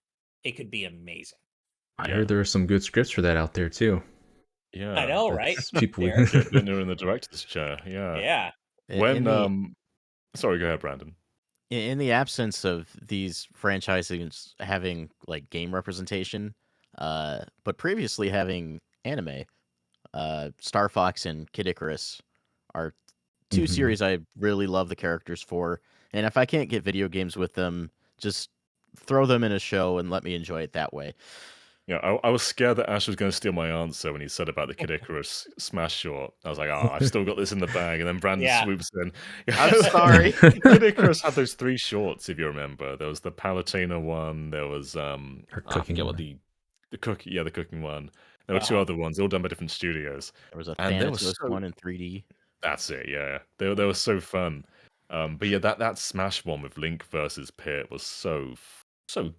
it could be amazing. I heard there are some good scripts for that out there too. Yeah, I know, right? People in the director's chair. Yeah. When sorry, go ahead, Brandon. In the absence of these franchises having like game representation, but previously having anime, Star Fox and Kid Icarus are two series I really love the characters for, and if I can't get video games with them, just throw them in a show and let me enjoy it that way. Yeah, I was scared that Ash was going to steal my answer when he said about the Kid Icarus Smash short. I was like, oh, I've still got this in the bag. And then Brandon swoops in. I'm sorry. Kid Icarus had those 3 shorts, if you remember. There was the Palutena one. There was Her I cooking forget one. what the cooking one. There were 2 other ones, all done by different studios. There was a And they were Thanatos so- one in 3D. That's it, yeah. They were so fun. But yeah, that Smash one with Link versus Pit was so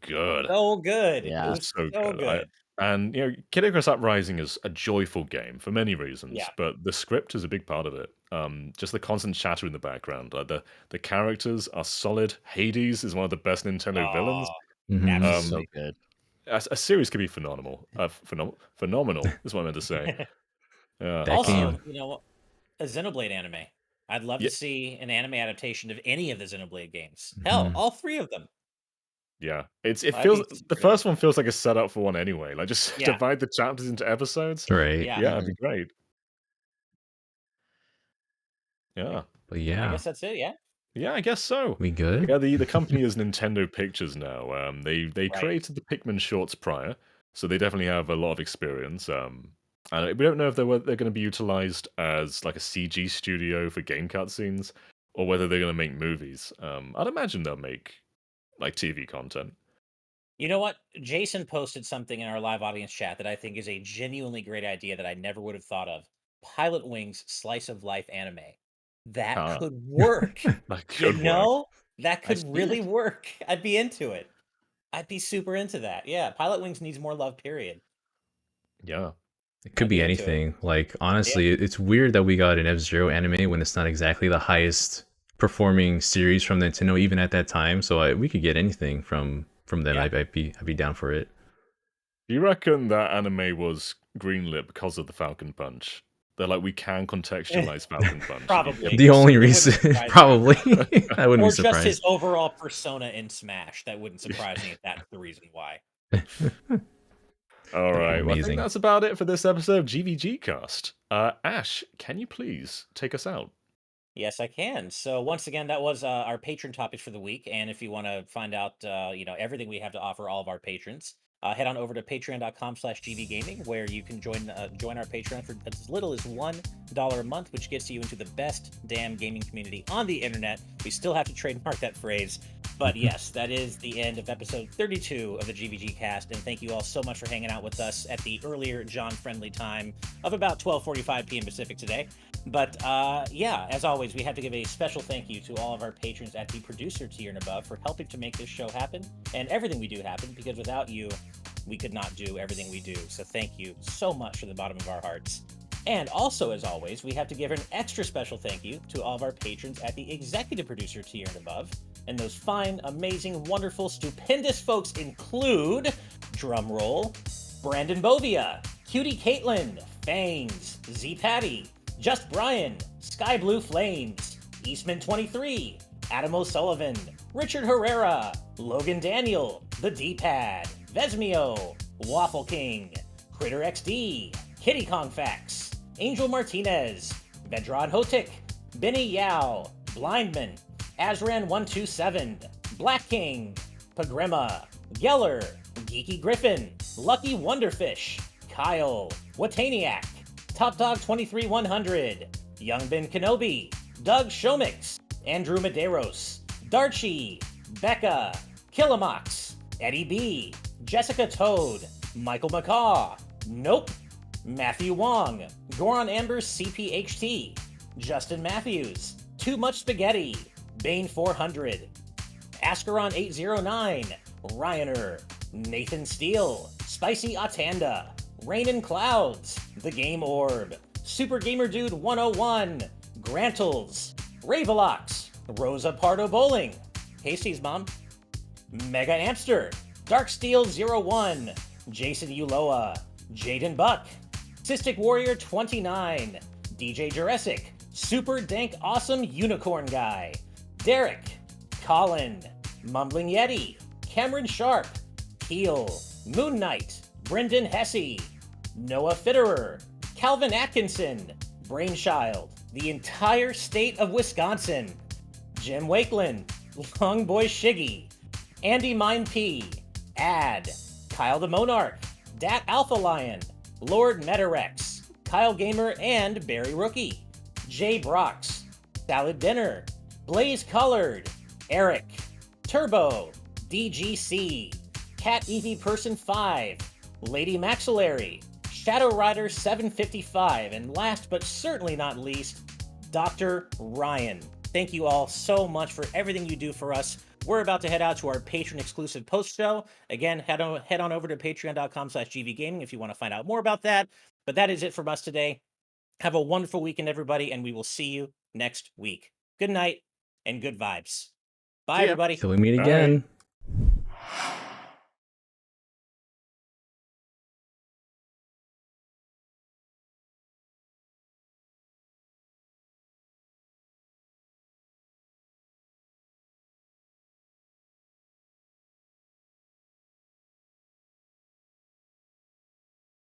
good. So good. Yeah. It was So so good. good. And Kid Icarus Uprising is a joyful game for many reasons, Yeah. but the script is a big part of it. Just the constant chatter in the background, like the characters are solid. Hades is one of the best Nintendo villains. Absolutely. So good. A series could be phenomenal. Phenomenal is what I meant to say. That Also, game. a Xenoblade anime. I'd love Yeah. to see an anime adaptation of any of the Xenoblade games. Hell, all 3 of them. Yeah, That'd feels be the super first one feels like a setup for one anyway. Like just Yeah. divide the chapters into episodes. Right. Yeah. Yeah, it'd be great. Yeah. But I yeah, guess that's it. Yeah. Yeah, I guess so. we good? Yeah, the company is Nintendo Pictures now. They Right. created the Pikmin shorts prior, so they definitely have a lot of experience. And we don't know if they're going to be utilized as like a CG studio for game cutscenes, or whether they're going to make movies. I'd imagine they'll make like TV content. You know what? Jason posted something in our live audience chat that I think is a genuinely great idea that I never would have thought of. Pilot Wings slice of life anime. That could work. That could You know? That I could see really it. work. I'd be into it. I'd be super into that. Yeah, Pilot Wings needs more love, period. Yeah. It could I'd be be into it. anything. Like honestly, it's weird that we got an F-Zero anime when it's not exactly the highest performing series from Nintendo even at that time. So we could get anything from them. Yeah. I'd be down for it. Do you reckon that anime was greenlit because of the Falcon Punch? They're like, we can contextualize Falcon Punch. Probably. The only It wouldn't reason, surprise me. probably, I wouldn't Or be just his surprised. overall persona in Smash. That wouldn't surprise me if that's the reason why. All right, well, I Amazing. think that's about it for this episode of GVGcast. Ash, can you please take us out? Yes, I can. So once again, that was our patron topics for the week. And if you want to find out, everything we have to offer all of our patrons, head on over to patreon.com/gvgaming, where you can join our Patreon for as little as $1 a month, which gets you into the best damn gaming community on the internet. We still have to trademark that phrase. But yes, that is the end of episode 32 of the GVG cast. And thank you all so much for hanging out with us at the earlier John-friendly time of about 12:45 p.m. Pacific today. But yeah, as always, we have to give a special thank you to all of our patrons at the producer tier and above for helping to make this show happen and everything we do happen, because without you, we could not do everything we do. So thank you so much from the bottom of our hearts. And also, as always, we have to give an extra special thank you to all of our patrons at the executive producer tier and above. And those fine, amazing, wonderful, stupendous folks include, drumroll, Brandon Bovia, Cutie Caitlin, Fangs, Z Patty, Just Brian, Sky Blue Flames, Eastman23, Adam O'Sullivan, Richard Herrera, Logan Daniel, The D-Pad, Vesmio, Waffle King, Critter XD, Kitty Kong Fax, Angel Martinez, Vedron Hotik, Benny Yao, Blindman, Azran127, Black King, Pagrima, Geller, Geeky Griffin, Lucky Wonderfish, Kyle, Wataniac, Top Dog 23100, Young Ben Kenobi, Doug Shomix, Andrew Medeiros, Darchi, Becca, Killamox, Eddie B, Jessica Toad, Michael McCaw, Nope, Matthew Wong, Goron Ambers CPHT, Justin Matthews, Too Much Spaghetti, Bane 400, Ascaron 809, Ryaner, Nathan Steele, Spicy Atanda, Rain and Clouds, The Game Orb, Super Gamer Dude 101, Grantles, Ravelox, Rosa Pardo Bowling, Hasties Mom, Mega Amster, Darksteel 01, Jason Uloa, Jaden Buck, Cystic Warrior 29, DJ Jurassic, Super Dank Awesome Unicorn Guy, Derek, Colin, Mumbling Yeti, Cameron Sharp, Peel, Moon Knight, Brendan Hesse, Noah Fitterer, Calvin Atkinson, Brainchild, the entire state of Wisconsin, Jim Wakeland, Long Boy Shiggy, Andy Mine P, Ad, Kyle the Monarch, Dat Alpha Lion, Lord Metarex, Kyle Gamer and Barry Rookie, Jay Brox, Salad Dinner, Blaze Colored, Eric, Turbo, DGC, Cat Evie Person 5, Lady Maxillary, Shadow Rider 755, and last but certainly not least, Dr. Ryan. Thank you all so much for everything you do for us. We're about to head out to our patron exclusive post show. Again, head on over to patreon.com/gvgaming if you want to find out more about that. But that is it from us today. Have a wonderful weekend, everybody, and we will see you next week. Good night and good vibes. Bye, See ya. everybody. Till we meet Bye. again.